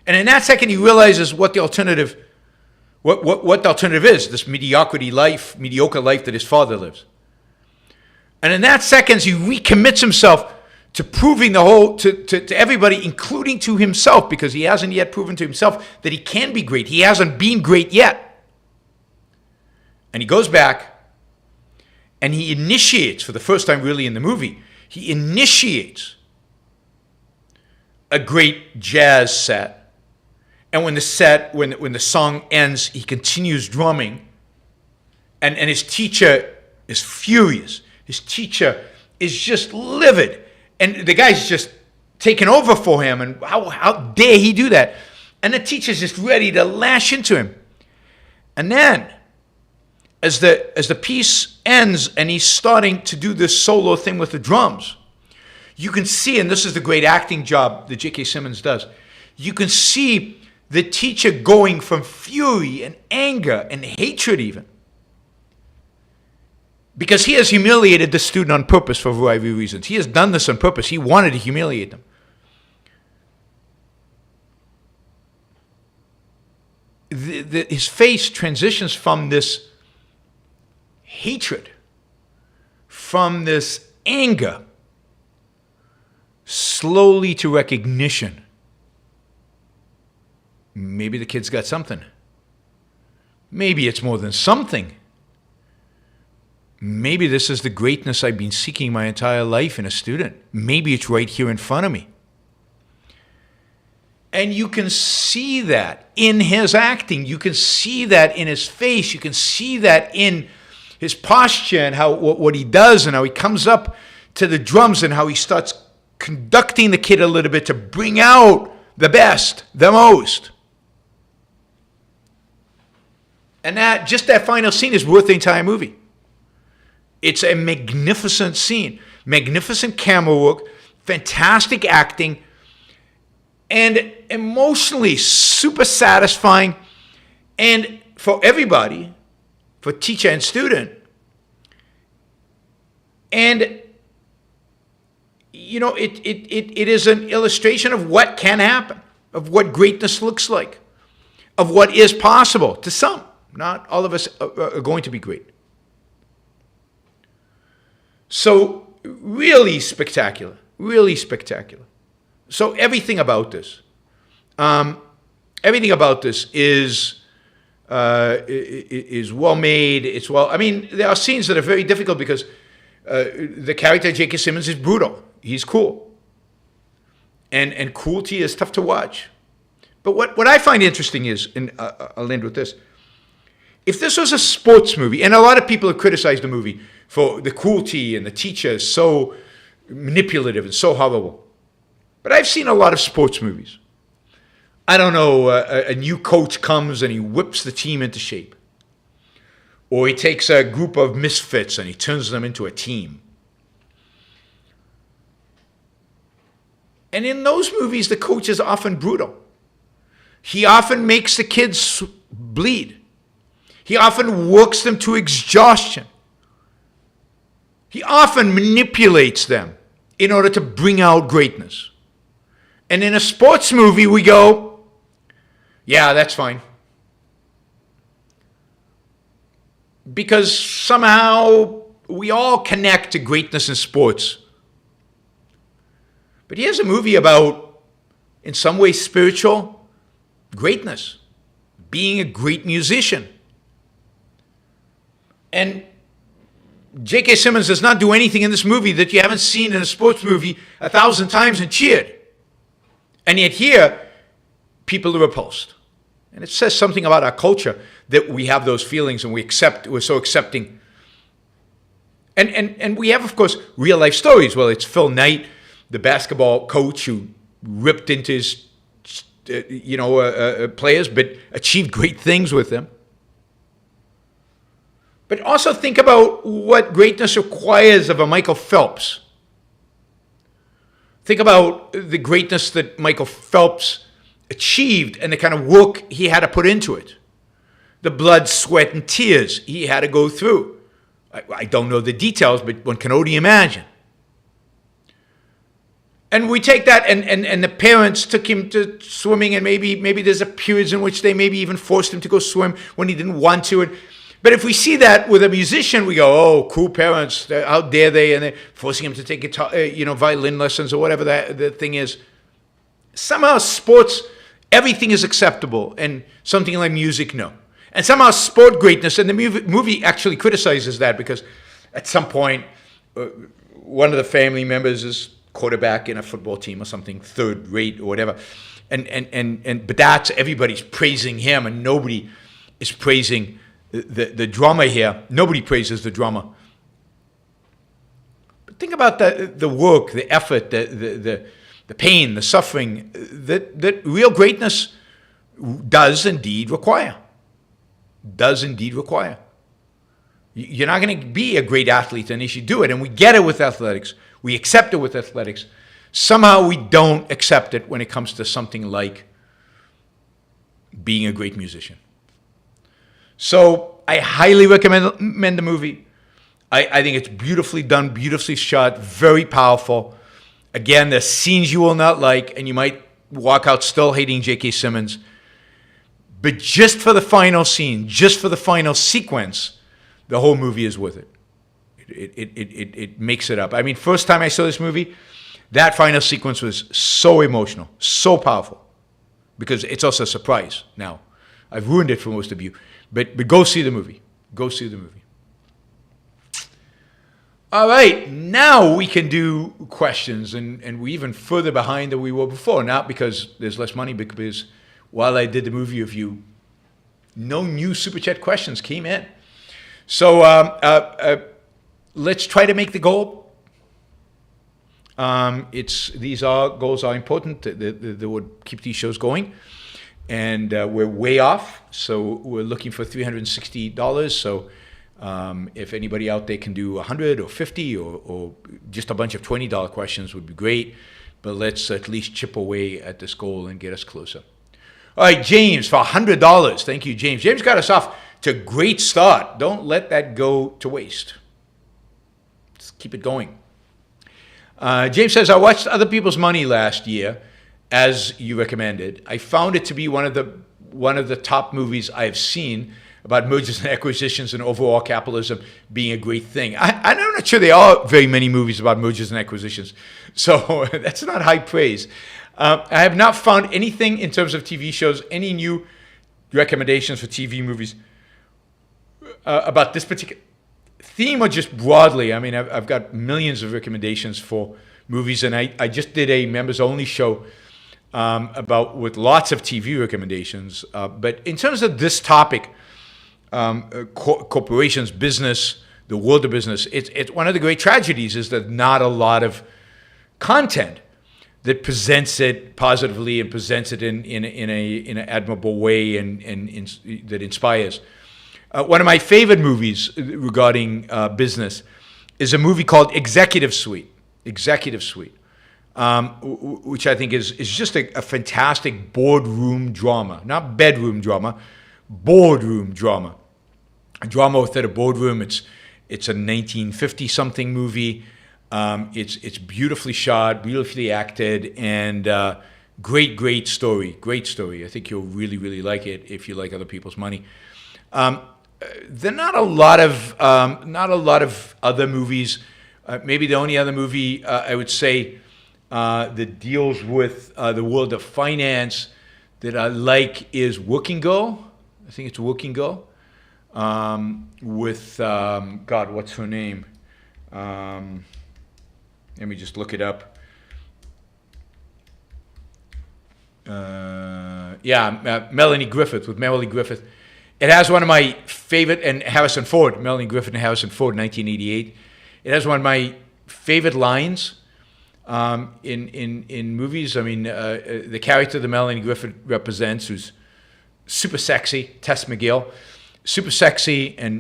And in that second, he realizes what the alternative is, this mediocre life that his father lives. And in that second, he recommits himself to proving to everybody, including to himself, because he hasn't yet proven to himself that he can be great. He hasn't been great yet. And he goes back and he initiates, for the first time really in the movie, he initiates a great jazz set. And when the song ends, he continues drumming. And his teacher is furious. His teacher is just livid. And the guy's just taken over for him. And how dare he do that? And the teacher's just ready to lash into him. And then, as the piece ends and he's starting to do this solo thing with the drums, you can see, and this is the great acting job that J.K. Simmons does, you can see the teacher going from fury and anger and hatred even. Because he has humiliated the student on purpose for a variety of reasons. He has done this on purpose. He wanted to humiliate them. His face transitions from this hatred, from this anger, slowly to recognition. Maybe the kid's got something. Maybe it's more than something. Maybe this is the greatness I've been seeking my entire life in a student. Maybe it's right here in front of me. And you can see that in his acting. You can see that in his face. You can see that in his posture and what he does and how he comes up to the drums and how he starts conducting the kid a little bit to bring out the best, the most. And that final scene is worth the entire movie. It's a magnificent scene. Magnificent camera work, fantastic acting, and emotionally super satisfying. And for everybody, for teacher and student. And, it is an illustration of what can happen, of what greatness looks like, of what is possible to some. Not all of us are going to be great. So really spectacular, really spectacular. So everything about this is well made. It's well. I mean, there are scenes that are very difficult because the character J.K. Simmons is brutal. He's cool, and cruelty is tough to watch. But what I find interesting is, and I'll end with this. If this was a sports movie, and a lot of people have criticized the movie for the cruelty and the teacher is so manipulative and so horrible. But I've seen a lot of sports movies. I don't know, a new coach comes and he whips the team into shape. Or he takes a group of misfits and he turns them into a team. And in those movies, the coach is often brutal. He often makes the kids bleed. He often works them to exhaustion. He often manipulates them in order to bring out greatness. And in a sports movie, we go, yeah, that's fine. Because somehow we all connect to greatness in sports. But here's a movie about, in some ways, spiritual greatness, being a great musician. And J.K. Simmons does not do anything in this movie that you haven't seen in a sports movie 1,000 times and cheered. And yet here, people are repulsed. And it says something about our culture that we have those feelings and we're so accepting. And we have, of course, real life stories. Well, it's Phil Knight, the basketball coach who ripped into his, players, but achieved great things with them. But also think about what greatness requires of a Michael Phelps. Think about the greatness that Michael Phelps achieved and the kind of work he had to put into it. The blood, sweat, and tears he had to go through. I don't know the details, but one can only imagine. And we take that, and the parents took him to swimming, and maybe there's a periods in which they maybe even forced him to go swim when he didn't want to. But if we see that with a musician, we go, oh, cool parents, how dare they? And they're forcing him to take guitar, violin lessons or whatever the thing is. Somehow sports, everything is acceptable, and something like music, no. And somehow sport greatness, and the movie actually criticizes that because at some point, one of the family members is quarterback in a football team or something, third rate or whatever. But that's, everybody's praising him and nobody is praising the drummer here. Nobody praises the drummer. But think about the work, the effort, the pain, the suffering that real greatness does indeed require. Does indeed require. You're not going to be a great athlete unless you do it. And we get it with athletics. We accept it with athletics. Somehow we don't accept it when it comes to something like being a great musician. So I highly recommend the movie. I think it's beautifully done, beautifully shot, very powerful. Again, there's scenes you will not like, and you might walk out still hating J.K. Simmons. But just for the final scene, just for the final sequence, the whole movie is worth it. It makes it up. I mean, first time I saw this movie, that final sequence was so emotional, so powerful, because it's also a surprise. Now, I've ruined it for most of you, but go see the movie. Go see the movie. All right, now we can do questions, and we're even further behind than we were before. Not because there's less money, but because while I did the movie review, no new Super Chat questions came in. So let's try to make the goal. These goals are important that would keep these shows going. And we're way off, so we're looking for $360. So if anybody out there can do 100 or 50 or just a bunch of $20 questions would be great. But let's at least chip away at this goal and get us closer. All right, James, for $100. Thank you, James. James got us off to a great start. Don't let that go to waste. Let's keep it going. James says, I watched Other People's Money last year, as you recommended. I found it to be one of the top movies I've seen about mergers and acquisitions and overall capitalism being a great thing. I'm not sure there are very many movies about mergers and acquisitions, so that's not high praise. I have not found anything in terms of TV shows, any new recommendations for TV movies about this particular theme or just broadly. I mean, I've got millions of recommendations for movies, and I just did a members-only show with lots of TV recommendations. But in terms of this topic, corporations, business, the world of business, it's one of the great tragedies is that not a lot of content that presents it positively and presents it in an admirable way and that inspires. One of my favorite movies regarding business is a movie called Executive Suite. Executive Suite, which I think is just a fantastic boardroom drama, not bedroom drama, boardroom drama. A drama within a boardroom. It's a 1950-something movie. It's beautifully shot, beautifully acted, and great story. Great story. I think you'll really, really like it if you like other people's money. There are not a lot of other movies. Maybe the only other movie I would say that deals with the world of finance that I like is Working Girl. I think it's Working Girl with God, what's her name? Let me just look it up. Melanie Griffith, with Melanie Griffith. It has one of my favorite, and Harrison Ford, Melanie Griffith and Harrison Ford, 1988. It has one of my favorite lines in movies. I mean, the character that Melanie Griffith represents, who's super sexy, Tess McGill, super sexy, and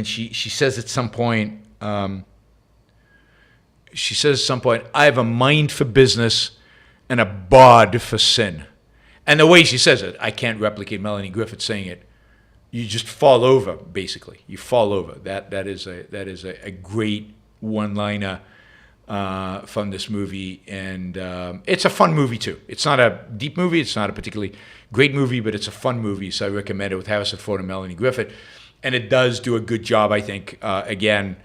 she says at some point, I have a mind for business and a bod for sin. And the way she says it, I can't replicate Melanie Griffith saying it. You just fall over, basically. You fall over. That is a great one-liner from this movie, and it's a fun movie too. It's not a deep movie. It's not a particularly great movie, but it's a fun movie. So I recommend it, with Harrison Ford and Melanie Griffith, and it does do a good job, I think. Again,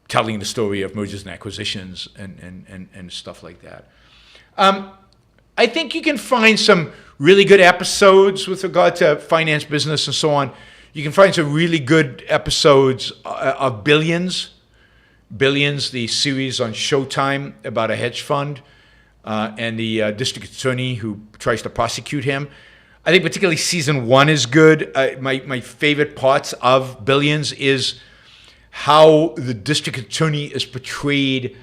telling the story of mergers and acquisitions and stuff like that. I think you can find some really good episodes with regard to finance, business, and so on. You can find some really good episodes of Billions. Billions, the series on Showtime about a hedge fund and the district attorney who tries to prosecute him. I think particularly season 1 is good. My favorite parts of Billions is how the district attorney is portrayed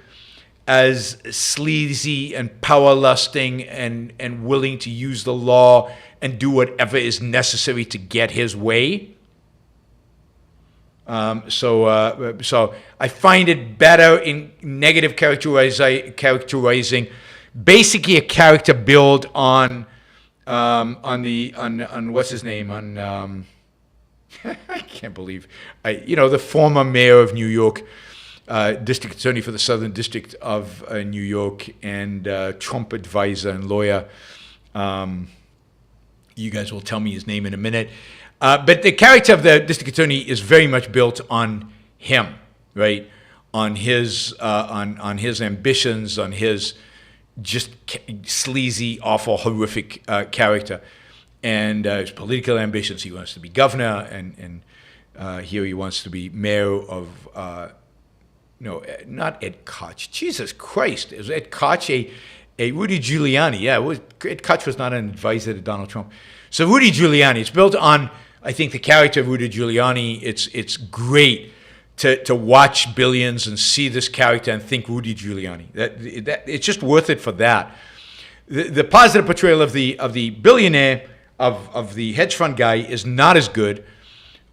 as sleazy and power-lusting and willing to use the law and do whatever is necessary to get his way. So I find it better in negative characterizing basically a character built on what's his name, on I can't believe the former mayor of New York, district attorney for the Southern District of New York, and Trump advisor and lawyer. You guys will tell me his name in a minute. But the character of the district attorney is very much built on him, right? On his ambitions, on his just sleazy, awful, horrific character, and his political ambitions. He wants to be governor, and here he wants to be mayor of. No, not Ed Koch. Jesus Christ. Is Ed Koch a Rudy Giuliani? Yeah, Ed Koch was not an advisor to Donald Trump. So Rudy Giuliani, it's built on, I think, the character of Rudy Giuliani. It's great to watch Billions and see this character and think Rudy Giuliani. That it's just worth it for that. The positive portrayal of the billionaire, of the hedge fund guy, is not as good.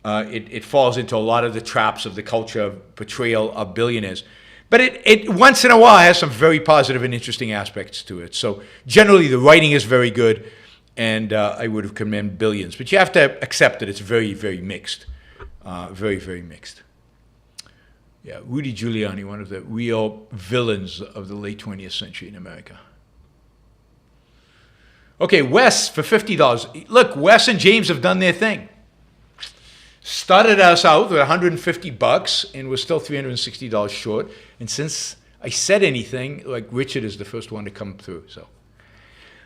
It falls into a lot of the traps of the culture of portrayal of billionaires. But it once in a while has some very positive and interesting aspects to it. So generally the writing is very good, and I would have commended Billions. But you have to accept that it's very, very mixed. Very, very mixed. Yeah, Rudy Giuliani, one of the real villains of the late 20th century in America. Okay, Wes for $50. Look, Wes and James have done their thing. Started us out with $150 and we're still $360 short. And since I said anything, like, Richard is the first one to come through. So,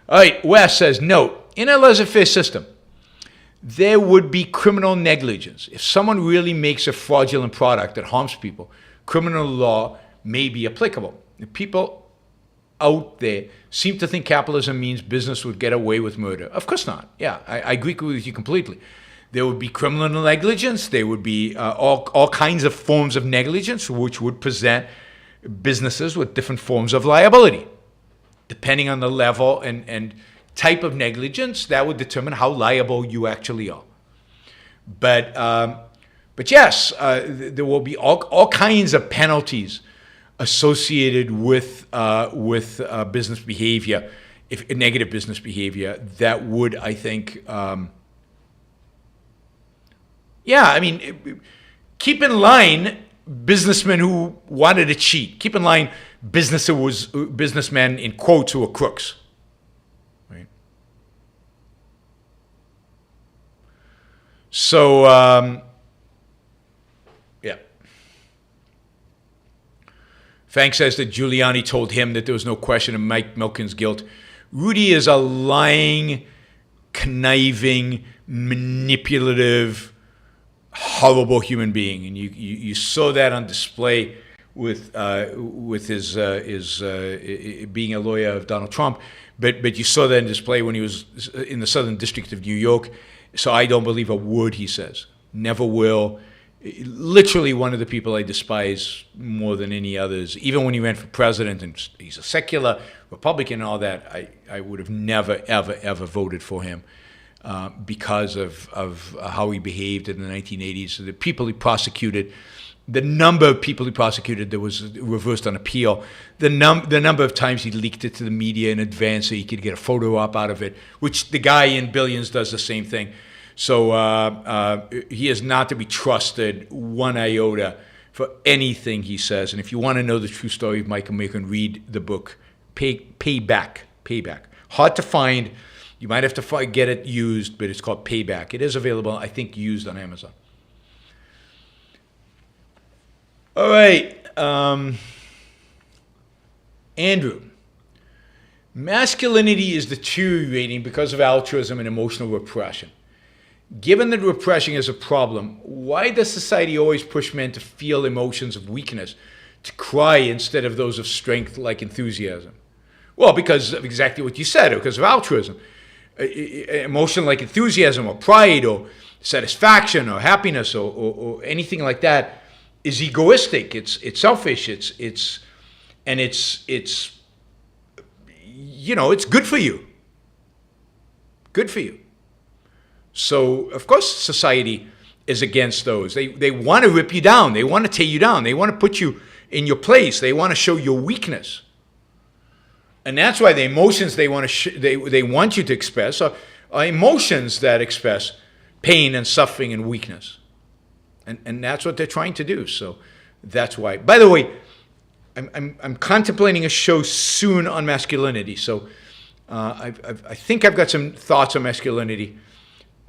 all right, Wes says, note, in a laissez-faire system, there would be criminal negligence. If someone really makes a fraudulent product that harms people, criminal law may be applicable. The people out there seem to think capitalism means business would get away with murder. Of course not. Yeah, I agree with you completely. There would be criminal negligence. There would be all kinds of forms of negligence, which would present businesses with different forms of liability. Depending on the level and type of negligence, that would determine how liable you actually are. But yes, there will be all kinds of penalties associated with business behavior, if negative business behavior, that would, I think, keep in line businessmen who wanted to cheat. Keep in line businessmen in quotes who are crooks. Right? So, yeah. Frank says that Giuliani told him that there was no question of Mike Milken's guilt. Rudy is a lying, conniving, manipulative, horrible human being, and you saw that on display with his being a lawyer of Donald Trump, but you saw that on display when he was in the Southern District of New York. So I don't believe a word he says. Never will. Literally one of the people I despise more than any others. Even when he ran for president, and he's a secular Republican and all that, I would have never, ever voted for him because of how he behaved in the 1980s. The people he prosecuted, the number of people he prosecuted that was reversed on appeal, the number of times he leaked it to the media in advance so he could get a photo op out of it, which the guy in Billions does the same thing. So he is not to be trusted one iota for anything he says. And if you want to know the true story of Michael Milken, read the book Payback. Hard to find. You might have to get it used, but it's called Payback. It is available, I think, used on Amazon. All right. Andrew. Masculinity is deteriorating because of altruism and emotional repression. Given that repression is a problem, why does society always push men to feel emotions of weakness, to cry instead of those of strength like enthusiasm? Well, because of exactly what you said, because of altruism. Emotion like enthusiasm or pride or satisfaction or happiness or anything like that is egoistic. It's selfish. It's good for you. Good for you. So, of course, society is against those. They want to rip you down. They want to tear you down. They want to put you in your place. They want to show your weakness. And that's why the emotions they want you to express are emotions that express pain and suffering and weakness. And that's what they're trying to do. So that's why. By the way, I'm contemplating a show soon on masculinity. So I think I've got some thoughts on masculinity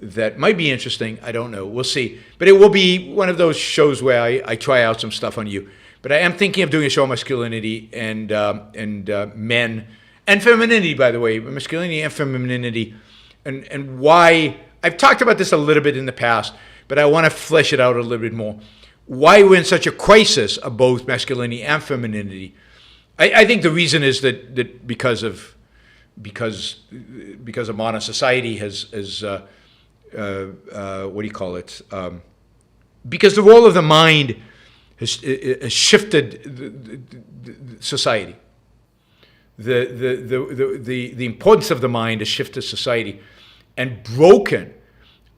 that might be interesting. I don't know. We'll see. But it will be one of those shows where I try out some stuff on you. But I am thinking of doing a show on masculinity and men and femininity, by the way, masculinity and femininity, and why. I've talked about this a little bit in the past, but I want to flesh it out a little bit more. Why we're in such a crisis of both masculinity and femininity. I think the reason is that because of modern society has what do you call it? Because the role of the mind has shifted society. The importance of the mind has shifted society and broken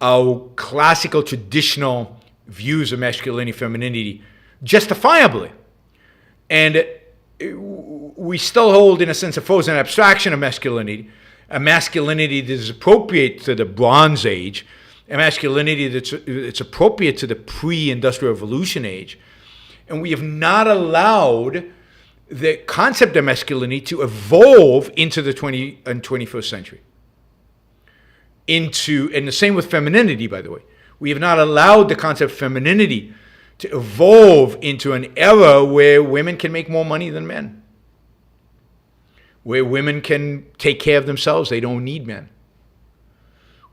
our classical traditional views of masculinity, femininity, justifiably. And we still hold, in a sense, a frozen abstraction of masculinity, a masculinity that is appropriate to the Bronze Age, a masculinity that's appropriate to the pre-industrial revolution age. And we have not allowed the concept of masculinity to evolve into the 20th and 21st century. And the same with femininity, by the way. We have not allowed the concept of femininity to evolve into an era where women can make more money than men, where women can take care of themselves. They don't need men.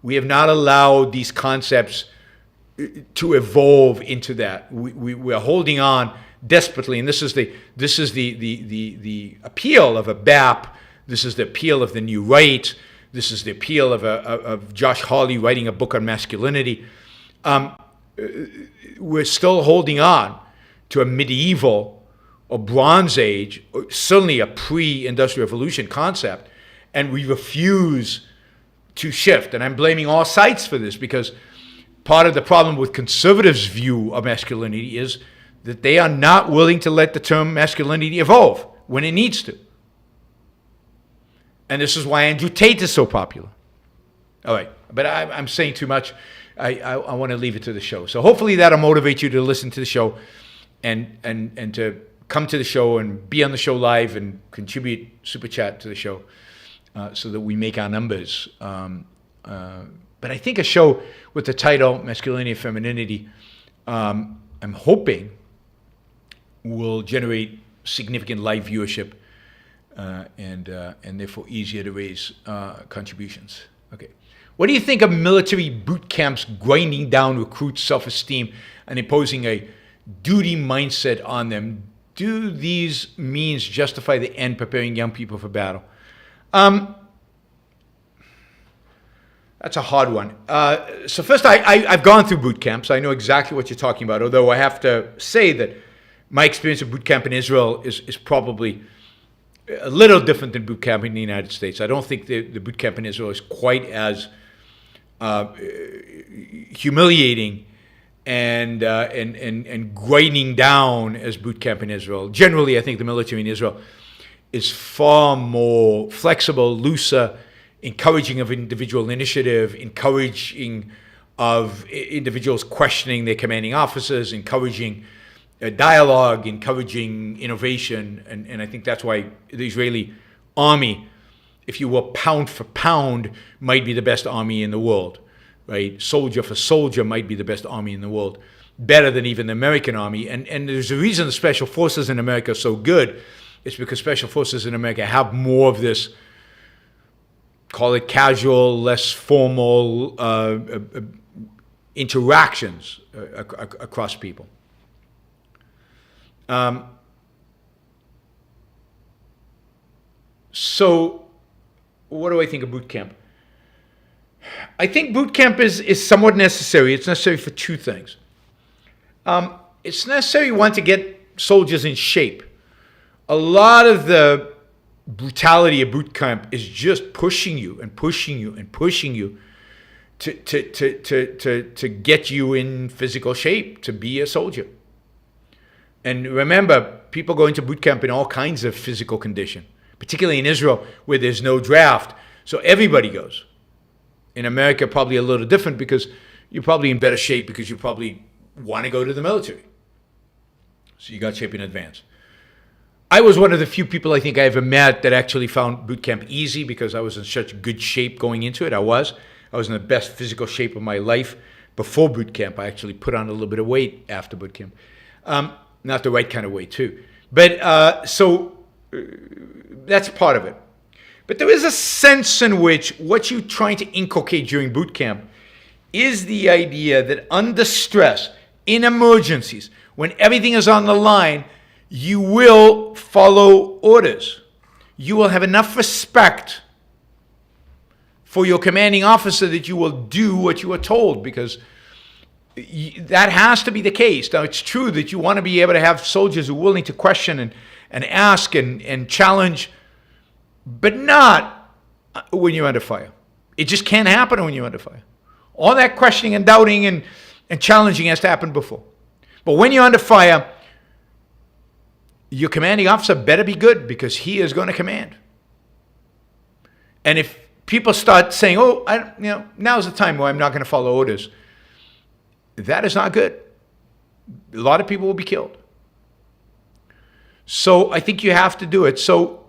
We have not allowed these concepts to evolve into that. We're holding on desperately, and this is the appeal of a BAP. This is the appeal of the New Right. This is the appeal of Josh Hawley writing a book on masculinity. We're still holding on to a medieval or Bronze Age, or certainly a pre-industrial revolution concept, and we refuse to shift. And I'm blaming all sides for this because part of the problem with conservatives' view of masculinity is that they are not willing to let the term masculinity evolve when it needs to. And this is why Andrew Tate is so popular. All right, but I'm saying too much. I want to leave it to the show. So hopefully that'll motivate you to listen to the show and to come to the show and be on the show live and contribute super chat to the show so that we make our numbers. But I think a show with the title Masculinity and Femininity, I'm hoping will generate significant live viewership and therefore easier to raise contributions. Okay. What do you think of military boot camps grinding down recruits' self-esteem and imposing a duty mindset on them? Do these means justify the end preparing young people for battle? That's a hard one. So first, I've gone through boot camps. I know exactly what you're talking about, although I have to say that my experience of boot camp in Israel is probably a little different than boot camp in the United States. I don't think the boot camp in Israel is quite as humiliating and grinding down as boot camp in Israel. Generally, I think the military in Israel is far more flexible, looser, encouraging of individual initiative, encouraging of individuals questioning their commanding officers, encouraging dialogue, encouraging innovation. And I think that's why the Israeli army, if you will, pound for pound, might be the best army in the world, right? Soldier for soldier might be the best army in the world, better than even the American army. And there's a reason the special forces in America are so good. It's because special forces in America have more of this, call it casual, less formal interactions across people. So what do I think of boot camp? I think boot camp is somewhat necessary. It's necessary for two things. It's necessary, one, to get soldiers in shape. A lot of the brutality of boot camp is just pushing you and pushing you and pushing you to get you in physical shape to be a soldier. And remember, people go into boot camp in all kinds of physical condition, particularly in Israel where there's no draft. So everybody goes. In America, probably a little different because you're probably in better shape because you probably want to go to the military. So you got shape in advance. I was one of the few people I think I ever met that actually found boot camp easy because I was in such good shape going into it. I was in the best physical shape of my life before boot camp. I actually put on a little bit of weight after boot camp. Not the right kind of weight too. But so that's part of it. But there is a sense in which what you're trying to inculcate during boot camp is the idea that under stress, in emergencies, when everything is on the line, you will follow orders. You will have enough respect for your commanding officer that you will do what you are told, because that has to be the case. Now, it's true that you want to be able to have soldiers who are willing to question and ask and challenge, but not when you're under fire. It just can't happen when you're under fire. All that questioning and doubting and challenging has to happen before. But when you're under fire, your commanding officer better be good because he is going to command. And if people start saying, now's the time where I'm not going to follow orders, that is not good. A lot of people will be killed. So I think you have to do it. So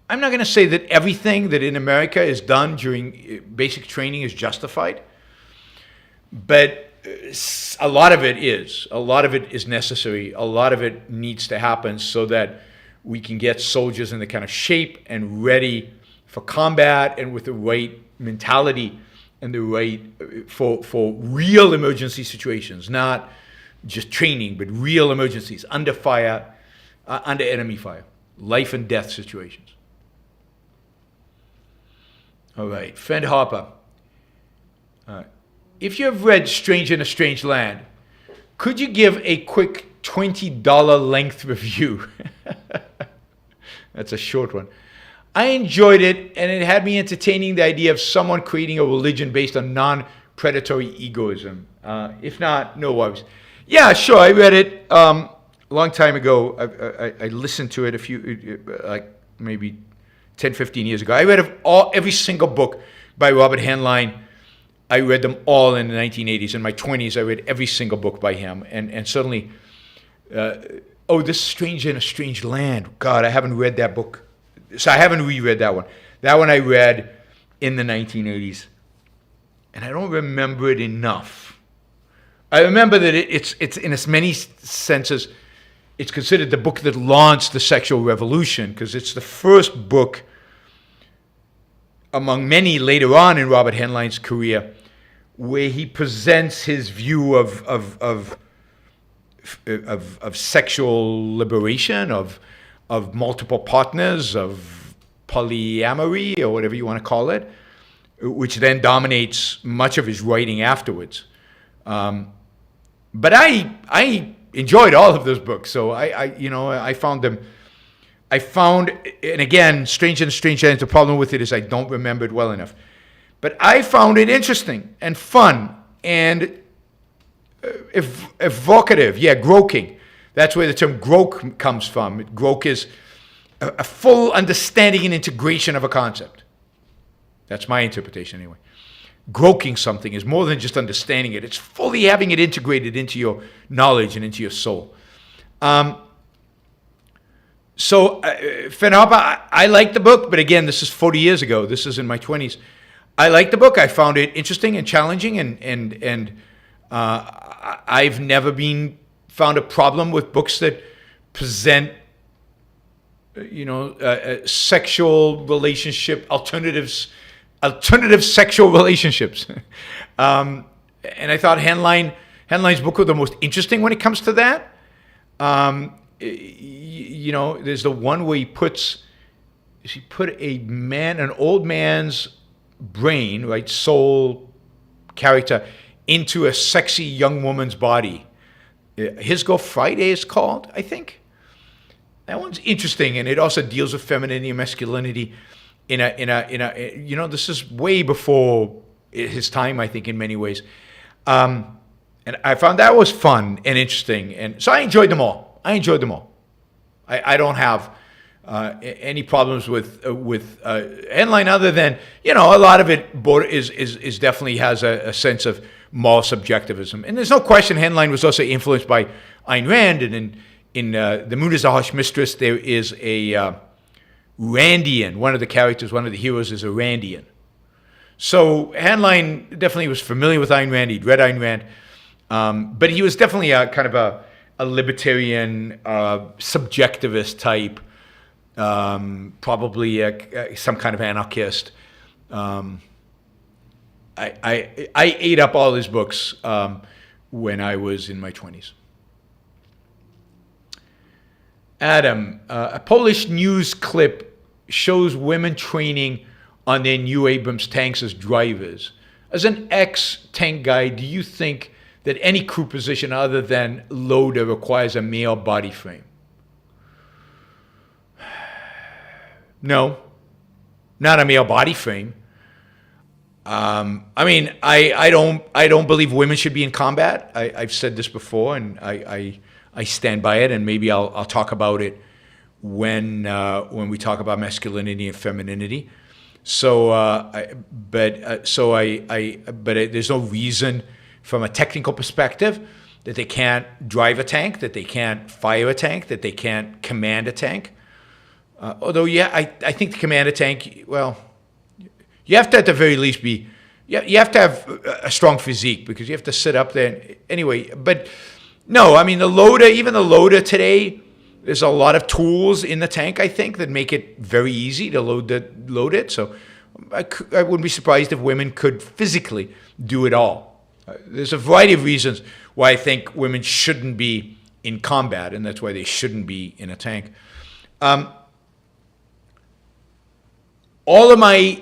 I'm not going to say that everything that in America is done during basic training is justified, but a lot of it is. A lot of it is necessary. A lot of it needs to happen so that we can get soldiers in the kind of shape and ready for combat and with the right mentality and the right for real emergency situations, not just training, but real emergencies under fire, under enemy fire, life and death situations. All right, friend Harper. If you have read Stranger in a Strange Land, could you give a quick $20 length review? That's a short one. I enjoyed it, and it had me entertaining the idea of someone creating a religion based on non-predatory Non-Predatory Egoism. If not, no worries. Yeah, sure, I read it a long time ago. I listened to it like maybe 10, 15 years ago. I read every single book by Robert Heinlein. I read them all in the 1980s. In my 20s, I read every single book by him. And suddenly, This Stranger in a Strange Land. God, I haven't read that book. So I haven't reread that one. That one I read in the 1980s. And I don't remember it enough. I remember that it's in as many senses, it's considered the book that launched the sexual revolution, because it's the first book among many later on in Robert Heinlein's career where he presents his view of sexual liberation, of multiple partners, of polyamory, or whatever you want to call it, which then dominates much of his writing afterwards. But I enjoyed all of those books, so I found them. And again, Strange in a Strange Land, the problem with it is I don't remember it well enough. But I found it interesting and fun and evocative. Yeah, groking. That's where the term grok comes from. Grok is a full understanding and integration of a concept. That's my interpretation anyway. Groking something is more than just understanding it. It's fully having it integrated into your knowledge and into your soul. So, Fenapa, I like the book, but again, this is 40 years ago. This is in my 20s. I like the book. I found it interesting and challenging, and I've never found a problem with books that present, sexual relationship alternatives. Alternative sexual relationships. And I thought Heinlein's book was the most interesting when it comes to that. There's the one where he put an old man's brain, right, soul, character, into a sexy young woman's body. His Go Friday is called, I think. That one's interesting, and it also deals with femininity and masculinity. This is way before his time, I think, in many ways. And I found that was fun and interesting. And so I enjoyed them all. I don't have any problems with Heinlein other than, a lot of it is definitely has a sense of moral subjectivism. And there's no question Heinlein was also influenced by Ayn Rand. And in The Moon is a Harsh Mistress, there is a Randian. One of the characters, one of the heroes is a Randian. So Heinlein definitely was familiar with Ayn Rand. He'd read Ayn Rand. But he was definitely a kind of a libertarian, subjectivist type, probably some kind of anarchist. I ate up all his books when I was in my 20s. Adam, a Polish news clip shows women training on their new Abrams tanks as drivers. As an ex-tank guy, do you think that any crew position other than loader requires a male body frame? No, not a male body frame. I don't believe women should be in combat. I've said this before, and I stand by it, and maybe I'll talk about it when we talk about masculinity and femininity. But there's no reason from a technical perspective that they can't drive a tank, that they can't fire a tank, that they can't command a tank. Although, I think the command a tank, well, you have to at the very least be, you have to have a strong physique because you have to sit up there anyway. But no, I mean, even the loader today, there's a lot of tools in the tank, I think, that make it very easy to load it. So I wouldn't be surprised if women could physically do it all. There's a variety of reasons why I think women shouldn't be in combat, and that's why they shouldn't be in a tank. All of my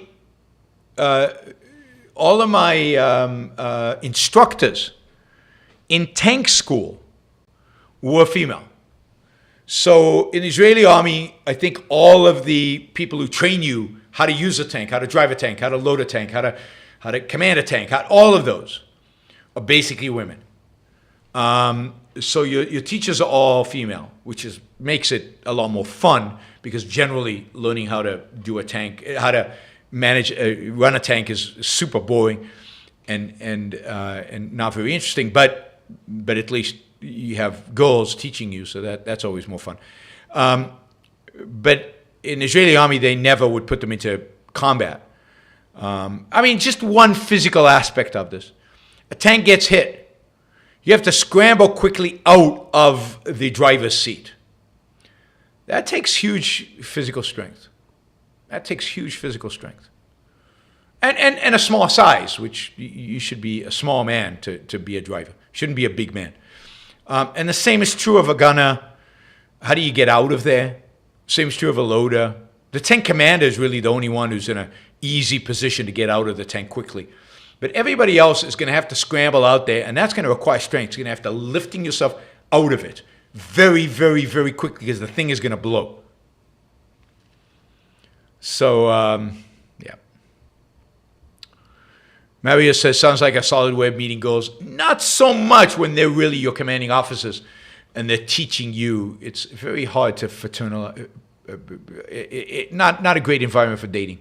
instructors in tank school were female. So in the Israeli army, I think all of the people who train you how to use a tank, how to drive a tank, how to load a tank, how to how to command a tank, all of those are basically women. So your teachers are all female, which makes it a lot more fun, because generally learning how to do a tank, how to manage, run a tank is super boring and not very interesting. But at least you have girls teaching you, so that's always more fun. But in the Israeli army, they never would put them into combat. Just one physical aspect of this. A tank gets hit. You have to scramble quickly out of the driver's seat. That takes huge physical strength. And a small size, which you should be a small man to be a driver. Shouldn't be a big man. And the same is true of a gunner. How do you get out of there? Same is true of a loader. The tank commander is really the only one who's in an easy position to get out of the tank quickly. But everybody else is going to have to scramble out there, and that's going to require strength. You're going to have to lifting yourself out of it very, very, very quickly, because the thing is going to blow. So, yeah. Mario says, sounds like a solid way of meeting goals. Not so much when they're really your commanding officers and they're teaching you. It's very hard to fraternalize. Not a great environment for dating.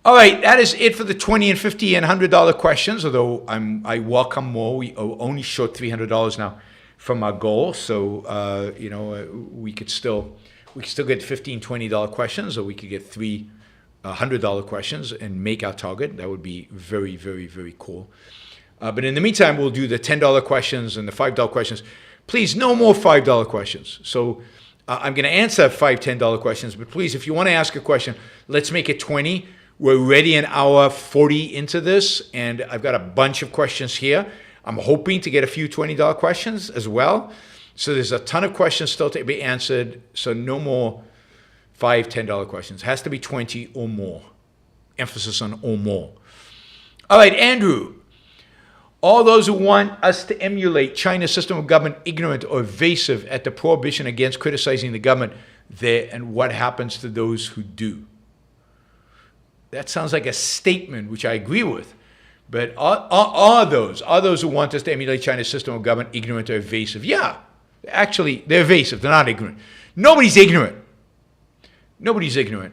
All right, that is it for the $20 and $50 and $100 questions, although I welcome more. We are only short $300 now from our goal, so we could still get $15, $20 questions, or we could get three $100 questions and make our target. That would be very, very, very cool. But in the meantime, we'll do the $10 questions and the $5 questions. Please, no more $5 questions. So I'm going to answer $5, $10 questions, but please, if you want to ask a question, let's make it 20. We're already an hour 40 into this, and I've got a bunch of questions here. I'm hoping to get a few $20 questions as well. So there's a ton of questions still to be answered. So no more $5, $10 questions. It has to be 20 or more. Emphasis on or more. All right, Andrew. All those who want us to emulate China's system of government, ignorant or evasive at the prohibition against criticizing the government there, and what happens to those who do? That sounds like a statement, which I agree with. But are those who want us to emulate China's system of government ignorant or evasive? Yeah, actually, they're evasive. They're not ignorant. Nobody's ignorant.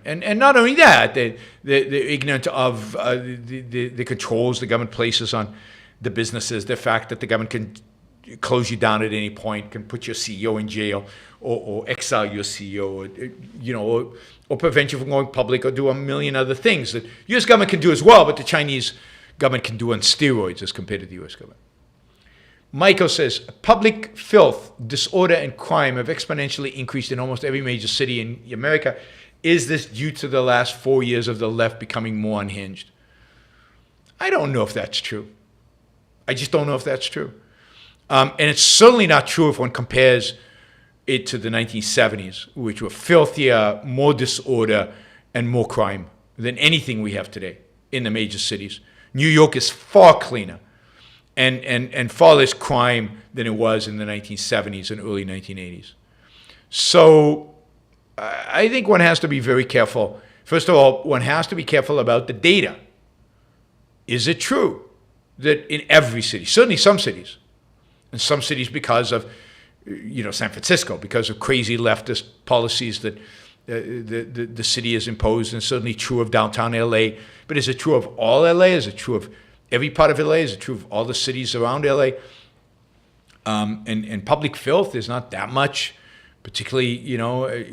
And not only that, they're ignorant of the controls the government places on the businesses, the fact that the government can close you down at any point, can put your CEO in jail, or exile your CEO, or prevent you from going public, or do a million other things that U.S. government can do as well, but the Chinese government can do on steroids as compared to the U.S. government. Michael says, public filth, disorder, and crime have exponentially increased in almost every major city in America. Is this due to the last 4 years of the left becoming more unhinged? I don't know if that's true. I just don't know if that's true. And it's certainly not true if one compares it to the 1970s, which were filthier, more disorder, and more crime than anything we have today in the major cities. New York is far cleaner and far less crime than it was in the 1970s and early 1980s. So I think one has to be very careful. First of all, one has to be careful about the data. Is it true that in every city, certainly some cities, and some cities because of, San Francisco, because of crazy leftist policies that the city has imposed, and certainly true of downtown LA. But is it true of all LA? Is it true of every part of LA? Is it true of all the cities around LA? And public filth is not that much, particularly,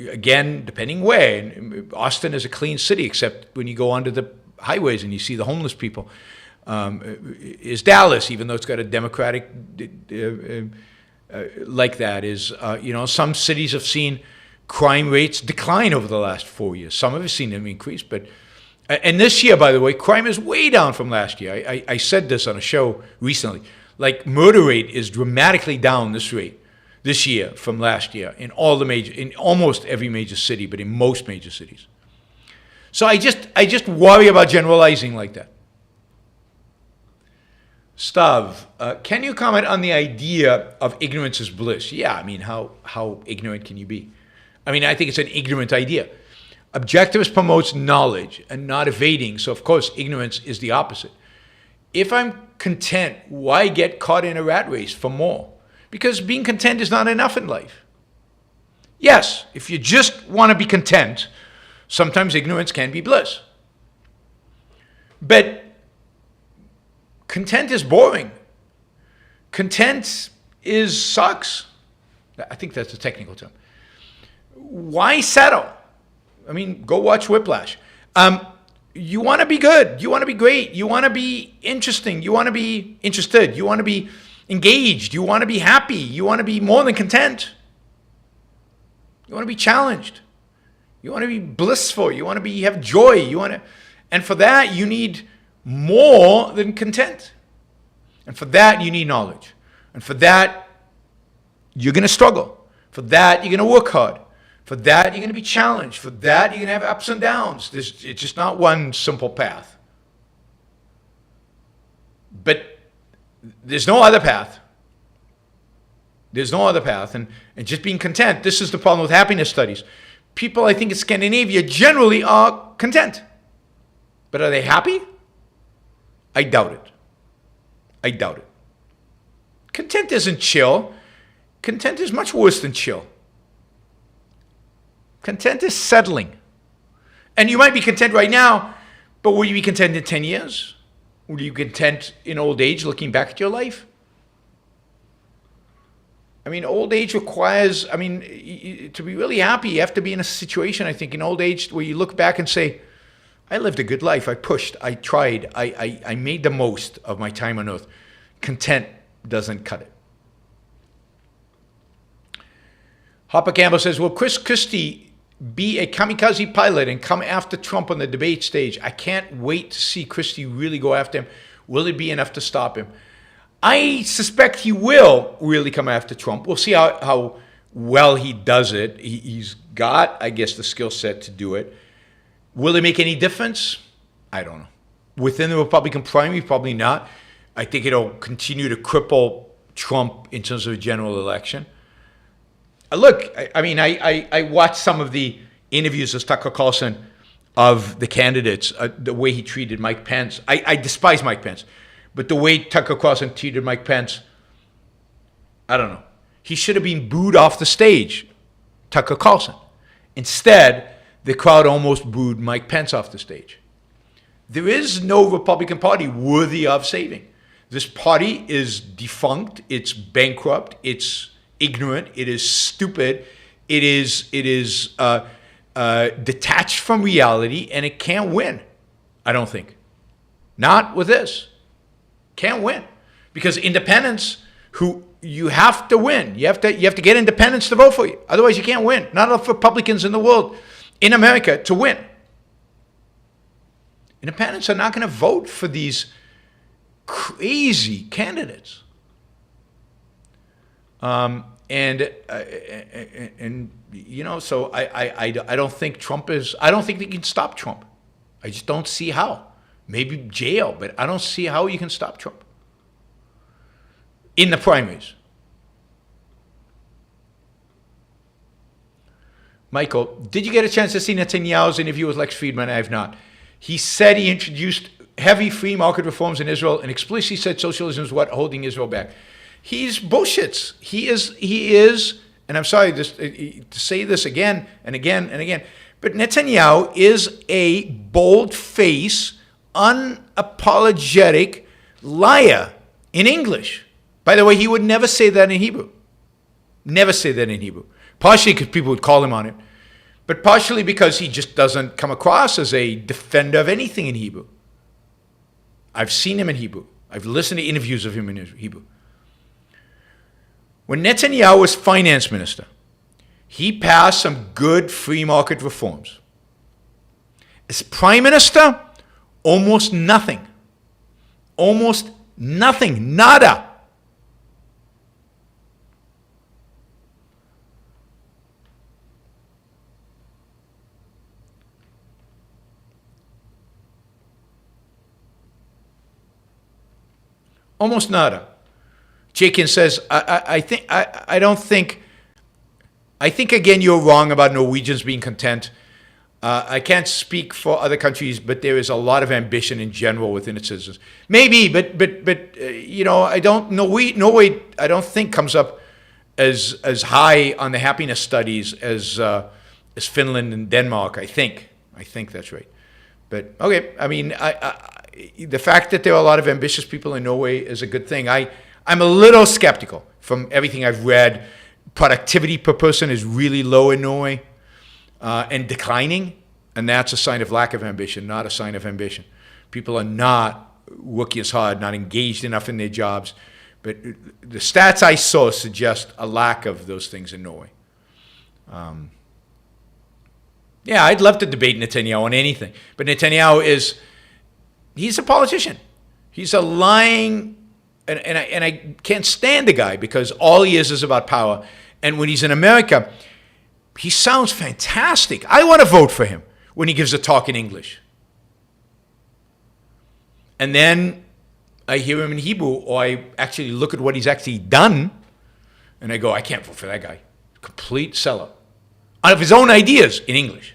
again, depending where. And Austin is a clean city, except when you go onto the highways and you see the homeless people. Is Dallas, even though it's got a Democratic like that, is, some cities have seen crime rates decline over the last 4 years. Some have seen them increase, but, and this year, by the way, crime is way down from last year. I said this on a show recently. Like, murder rate is dramatically down this year from last year in almost every major city, but in most major cities. So I just worry about generalizing like that. Stav, can you comment on the idea of ignorance is bliss? Yeah, how ignorant can you be? I think it's an ignorant idea. Objectivist promotes knowledge and not evading. So, of course, ignorance is the opposite. If I'm content, why get caught in a rat race for more? Because being content is not enough in life. Yes, if you just want to be content, sometimes ignorance can be bliss. But content is boring. Content sucks. I think that's a technical term. Why settle? I mean, go watch Whiplash. You want to be good. You want to be great. You want to be interesting. You want to be interested. You want to be engaged. You want to be happy. You want to be more than content. You want to be challenged. You want to be blissful. You want to have joy. And for that, you need more than content. And for that, you need knowledge. And for that, you're going to struggle. For that, you're going to work hard. For that, you're going to be challenged. For that, you're going to have ups and downs. It's just not one simple path. But there's no other path. There's no other path. And just being content, this is the problem with happiness studies. People, I think, in Scandinavia generally are content. But are they happy? I doubt it. I doubt it. Content isn't chill. Content is much worse than chill. Content is settling. And you might be content right now, but will you be content in 10 years? Will you be content in old age looking back at your life? I mean, old age requires, to be really happy, you have to be in a situation, I think, in old age where you look back and say, I lived a good life. I pushed. I tried. I made the most of my time on earth. Content doesn't cut it. Hopper Campbell says, will Chris Christie be a kamikaze pilot and come after Trump on the debate stage? I can't wait to see Christie really go after him. Will it be enough to stop him? I suspect he will really come after Trump. We'll see how well he does it. He's got, I guess, the skill set to do it. Will it make any difference? I don't know. Within the Republican primary, probably not. I think it'll continue to cripple Trump in terms of a general election. Look, I watched some of the interviews of Tucker Carlson of the candidates, the way he treated Mike Pence. I despise Mike Pence, but the way Tucker Carlson treated Mike Pence, I don't know. He should have been booed off the stage, Tucker Carlson. Instead, the crowd almost booed Mike Pence off the stage. There is no Republican Party worthy of saving. This party is defunct. It's bankrupt. It's ignorant. It is stupid. It is detached from reality, and it can't win. I don't think. Not with this. Can't win because independents, who you have to win. You have to get independents to vote for you. Otherwise, you can't win. Not enough Republicans in the world, in America, to win. Independents are not going to vote for these crazy candidates. So I don't think Trump is. I don't think they can stop Trump. I just don't see how. Maybe jail, but I don't see how you can stop Trump in the primaries. Michael, did you get a chance to see Netanyahu's interview with Lex Fridman? I have not. He said he introduced heavy free market reforms in Israel and explicitly said socialism is what holding Israel back. He's bullshits. He is, and I'm sorry to say this again and again and again, but Netanyahu is a bold-faced, unapologetic liar in English. By the way, he would never say that in Hebrew. Never say that in Hebrew. Partially because people would call him on it, but partially because he just doesn't come across as a defender of anything in Hebrew. I've seen him in Hebrew. I've listened to interviews of him in Hebrew. When Netanyahu was finance minister, he passed some good free market reforms. As prime minister, almost nothing. Almost nothing. Nada. Almost nada. Jakin says, I think again you're wrong about Norwegians being content. I can't speak for other countries, but there is a lot of ambition in general within its citizens. Maybe, but I don't know. Norway, I don't think comes up as high on the happiness studies as Finland and Denmark. I think that's right. But okay, I mean, the fact that there are a lot of ambitious people in Norway is a good thing. I'm a little skeptical from everything I've read. Productivity per person is really low in Norway. And declining, and that's a sign of lack of ambition, not a sign of ambition. People are not working as hard, not engaged enough in their jobs. But the stats I saw suggest a lack of those things in Norway. Yeah, I'd love to debate Netanyahu on anything, but Netanyahu he's a politician. He's a lying, and I can't stand the guy because all he is about power. And when he's in America, he sounds fantastic. I want to vote for him when he gives a talk in English. And then I hear him in Hebrew, or I actually look at what he's actually done, and I go, I can't vote for that guy. Complete sellout. Out of his own ideas in English.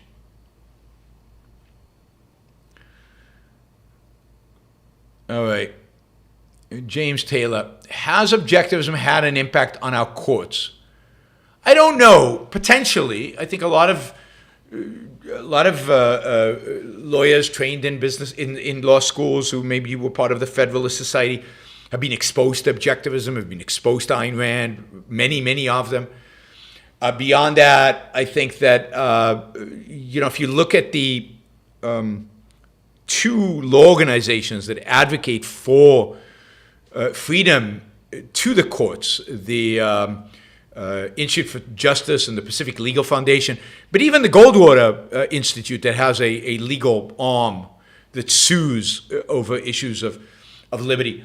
All right. James Taylor, has objectivism had an impact on our courts? I don't know. Potentially, I think a lot of lawyers trained in business in law schools who maybe were part of the Federalist Society have been exposed to objectivism, have been exposed to Ayn Rand. Many of them. Beyond that, I think that if you look at the two law organizations that advocate for freedom to the courts, the Institute for Justice and the Pacific Legal Foundation, but even the Goldwater Institute that has a legal arm that sues over issues of liberty.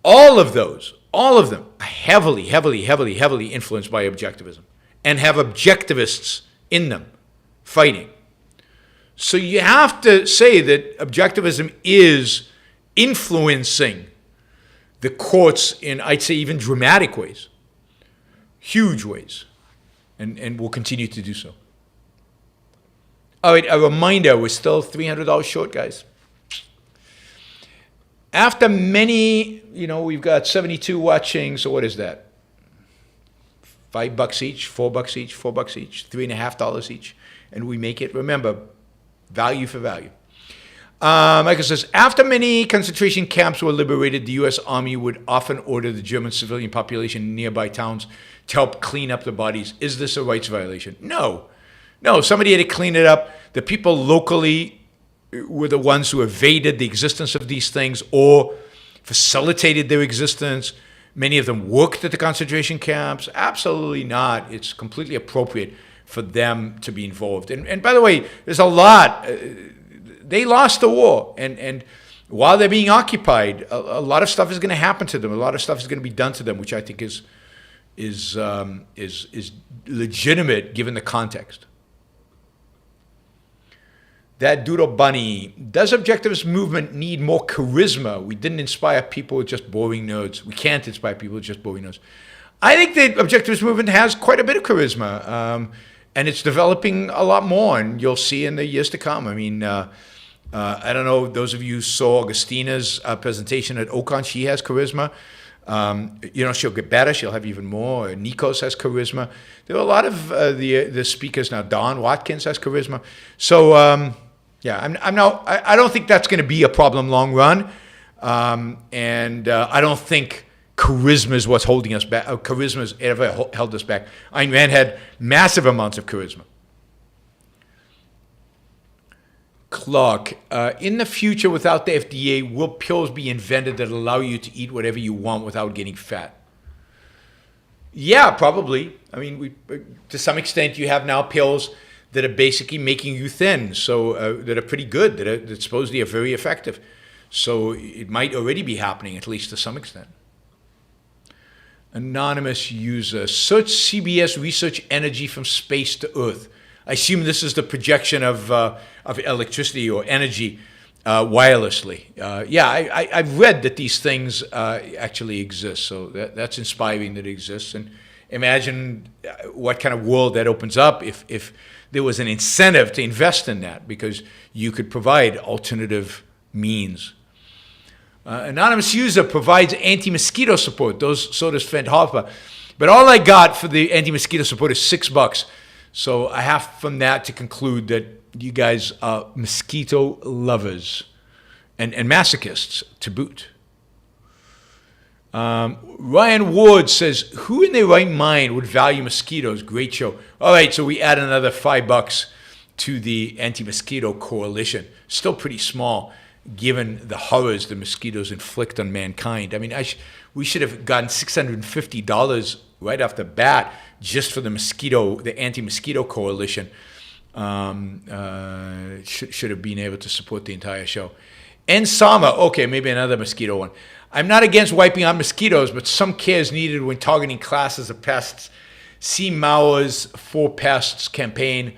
All of them are heavily influenced by objectivism and have objectivists in them fighting. So you have to say that objectivism is influencing the courts in, I'd say, even dramatic ways. Huge ways, and will continue to do so. All right, a reminder, we're still $300 short, guys. After many, we've got 72 watching, so what is that? $5 each, $4 each, $4 each, $3.50 each, and we make it, remember, value for value. Michael says, after many concentration camps were liberated, the U.S. Army would often order the German civilian population in nearby towns to help clean up the bodies. Is this a rights violation? No, somebody had to clean it up. The people locally were the ones who evaded the existence of these things or facilitated their existence. Many of them worked at the concentration camps. Absolutely not. It's completely appropriate for them to be involved. And by the way, there's a lot. They lost the war, and while they're being occupied, a lot of stuff is going to happen to them. A lot of stuff is going to be done to them, which I think is legitimate given the context. That Doodle Bunny, does objectivist movement need more charisma? We didn't inspire people with just boring nerds. We can't inspire people with just boring nerds. I think the objectivist movement has quite a bit of charisma, and it's developing a lot more, and you'll see in the years to come. I mean, I don't know, those of you who saw Augustina's presentation at Ocon, she has charisma. She'll get better. She'll have even more. Nikos has charisma. There are a lot of the speakers now. Don Watkins has charisma. So, I don't think that's going to be a problem long run. And I don't think charisma is what's holding us back. Charisma has ever held us back. Ayn Rand had massive amounts of charisma. Clark, in the future, without the FDA, will pills be invented that allow you to eat whatever you want without getting fat? Yeah, probably. I mean, to some extent, you have now pills that are basically making you thin, so that are pretty good, that supposedly are very effective. So it might already be happening, at least to some extent. Anonymous user, search CBS research energy from space to Earth. I assume this is the projection of electricity or energy wirelessly. I've read that these things actually exist, so that's inspiring that it exists. And imagine what kind of world that opens up if there was an incentive to invest in that, because you could provide alternative means. Anonymous user provides anti-mosquito support. So does Fent Harper. But all I got for the anti-mosquito support is $6. So I have from that to conclude that you guys are mosquito lovers and masochists to boot. Ryan Ward says, who in their right mind would value mosquitoes? Great show. All right, so we add another $5 to the Anti-Mosquito Coalition. Still pretty small, given the horrors the mosquitoes inflict on mankind. I mean, we should have gotten $650 right off the bat just for the Anti-Mosquito Coalition. Should have been able to support the entire show. And Sama, okay, maybe another mosquito one. I'm not against wiping out mosquitoes, but some care is needed when targeting classes of pests. See Mao's For Pests campaign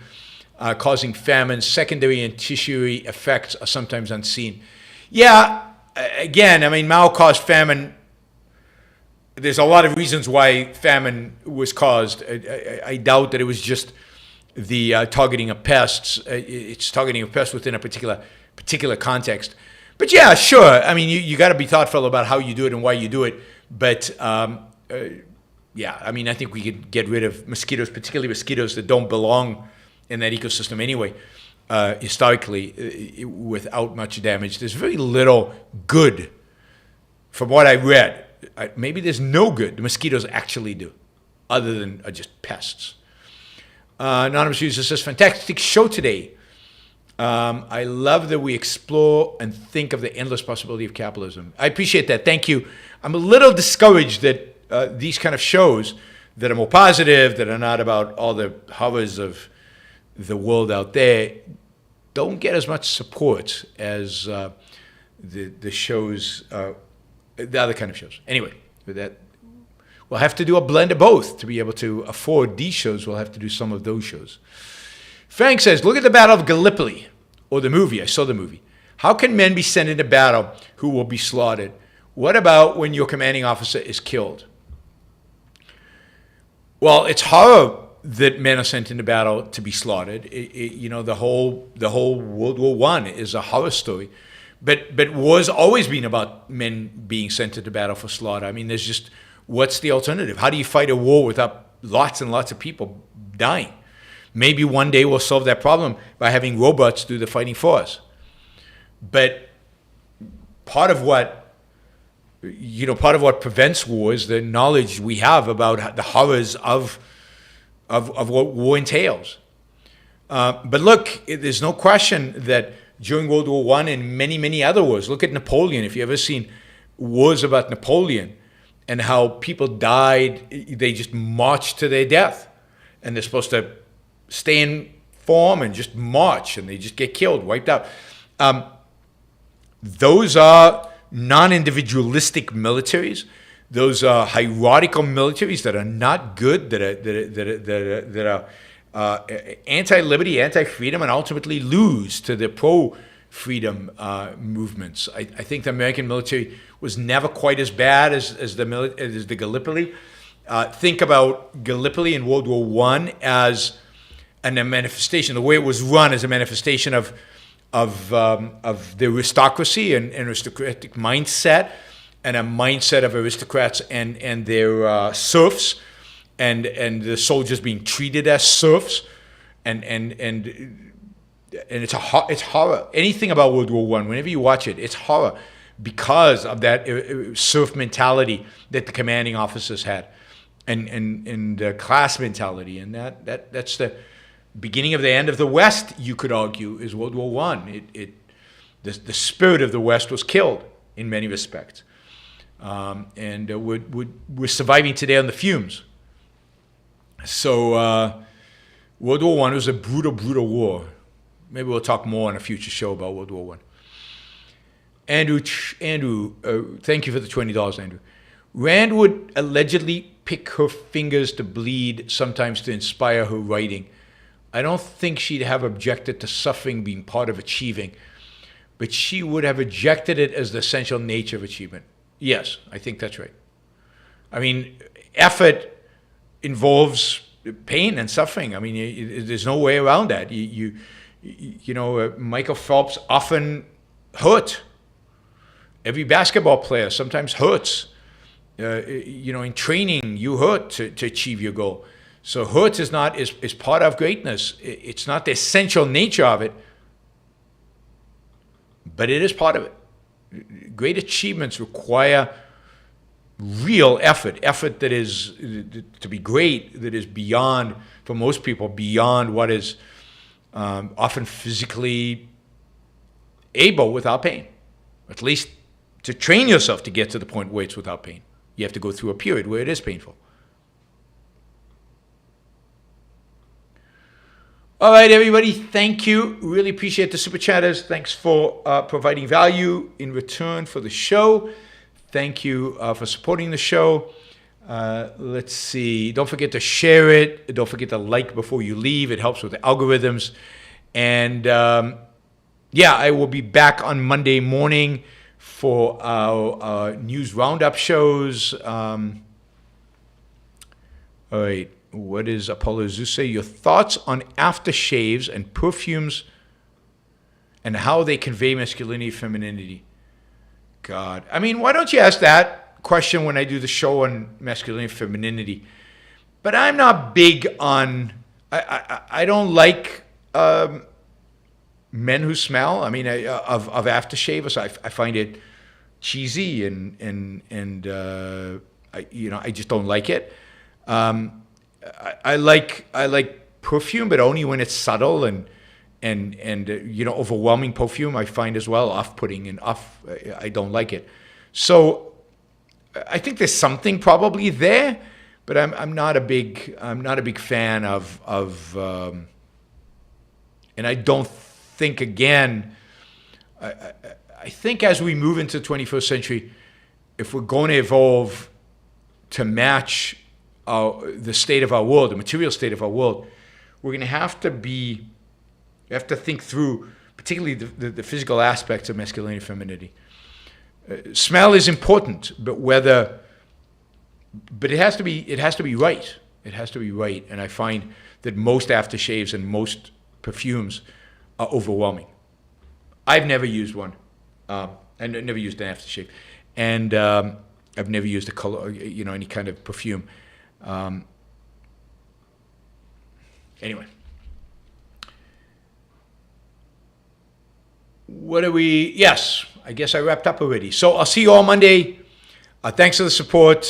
causing famine. Secondary and tertiary effects are sometimes unseen. Yeah, again, I mean, Mao caused famine. There's a lot of reasons why famine was caused. I doubt that it was just the targeting of pests. It's targeting of pests within a particular context. But yeah, sure. I mean, you got to be thoughtful about how you do it and why you do it. But yeah, I mean, I think we could get rid of mosquitoes, particularly mosquitoes that don't belong in that ecosystem anyway, historically, without much damage. There's very little good, from what I read. Maybe there's no good the mosquitoes actually do, other than just pests. Anonymous user says, fantastic show today. I love that we explore and think of the endless possibility of capitalism. I appreciate that. Thank you. I'm a little discouraged that these kind of shows that are more positive, that are not about all the horrors of the world out there, don't get as much support as the shows, the other kind of shows. Anyway, with that, we'll have to do a blend of both to be able to afford these shows. We'll have to do some of those shows. Frank says, look at the Battle of Gallipoli, or the movie. I saw the movie. How can men be sent into battle who will be slaughtered? What about when your commanding officer is killed? Well, it's horror that men are sent into battle to be slaughtered. The whole World War I is a horror story. But war's always been about men being sent into battle for slaughter. I mean, there's just, what's the alternative? How do you fight a war without lots and lots of people dying? Maybe one day we'll solve that problem by having robots do the fighting for us. But part of what prevents war is the knowledge we have about the horrors of what war entails. But look, there's no question that during World War I and many, many other wars, look at Napoleon. If you've ever seen wars about Napoleon and how people died, they just marched to their death. And they're supposed to stay in form and just march, and they just get killed, wiped out. Those are non-individualistic militaries. Those are hierarchical militaries that are not good, that are anti-liberty, anti-freedom, and ultimately lose to the pro-freedom movements. I think the American military was never quite as bad as the Gallipoli. Think about Gallipoli in World War I as a manifestation, the way it was run as a manifestation of the aristocracy and aristocratic mindset, and a mindset of aristocrats and their serfs, and the soldiers being treated as serfs, and it's horror. Anything about World War I, whenever you watch it, it's horror because of that serf mentality that the commanding officers had, and class mentality, and that's the beginning of the end of the West. You could argue is World War I. The spirit of the West was killed in many respects, and we're surviving today on the fumes. So World War I was a brutal, brutal war. Maybe we'll talk more on a future show about World War I. Andrew, thank you for the $20, Andrew. Rand would allegedly pick her fingers to bleed, sometimes to inspire her writing. I don't think she'd have objected to suffering being part of achieving, but she would have rejected it as the essential nature of achievement. Yes, I think that's right. I mean, effort involves pain and suffering. I mean, there's no way around that. Michael Phelps often hurt. Every basketball player sometimes hurts. In training, you hurt to achieve your goal. So hurt is part of greatness. It's not the essential nature of it, but it is part of it. Great achievements require real effort that is, to be great, that is beyond, for most people, beyond what is often physically able without pain. At least to train yourself to get to the point where it's without pain. You have to go through a period where it is painful. All right, everybody, thank you. Really appreciate the super chatters. Thanks for providing value in return for the show. Thank you for supporting the show. Let's see. Don't forget to share it. Don't forget to like before you leave. It helps with the algorithms. And I will be back on Monday morning for our news roundup shows. All right. What is Apollo Zeus say? Your thoughts on aftershaves and perfumes and how they convey masculinity, femininity. God. I mean, why don't you ask that question when I do the show on masculinity, femininity? But I'm not big on, I don't like men who smell. I mean, of aftershave. So I find it cheesy and I just don't like it. I like perfume, but only when it's subtle and overwhelming perfume I find as well off-putting and I don't like it. So I think there's something probably there, but I'm not a big fan of and I don't think again. I think as we move into the 21st century, if we're going to evolve to match the state of our world, the material state of our world, we're going to have to think through, particularly the physical aspects of masculinity and femininity. Smell is important, but it has to be right. It has to be right, and I find that most aftershaves and most perfumes are overwhelming. I've never used one. I never used an aftershave, and I've never used a color, any kind of perfume. Anyway. Yes, I guess I wrapped up already. So I'll see you all Monday. Thanks for the support.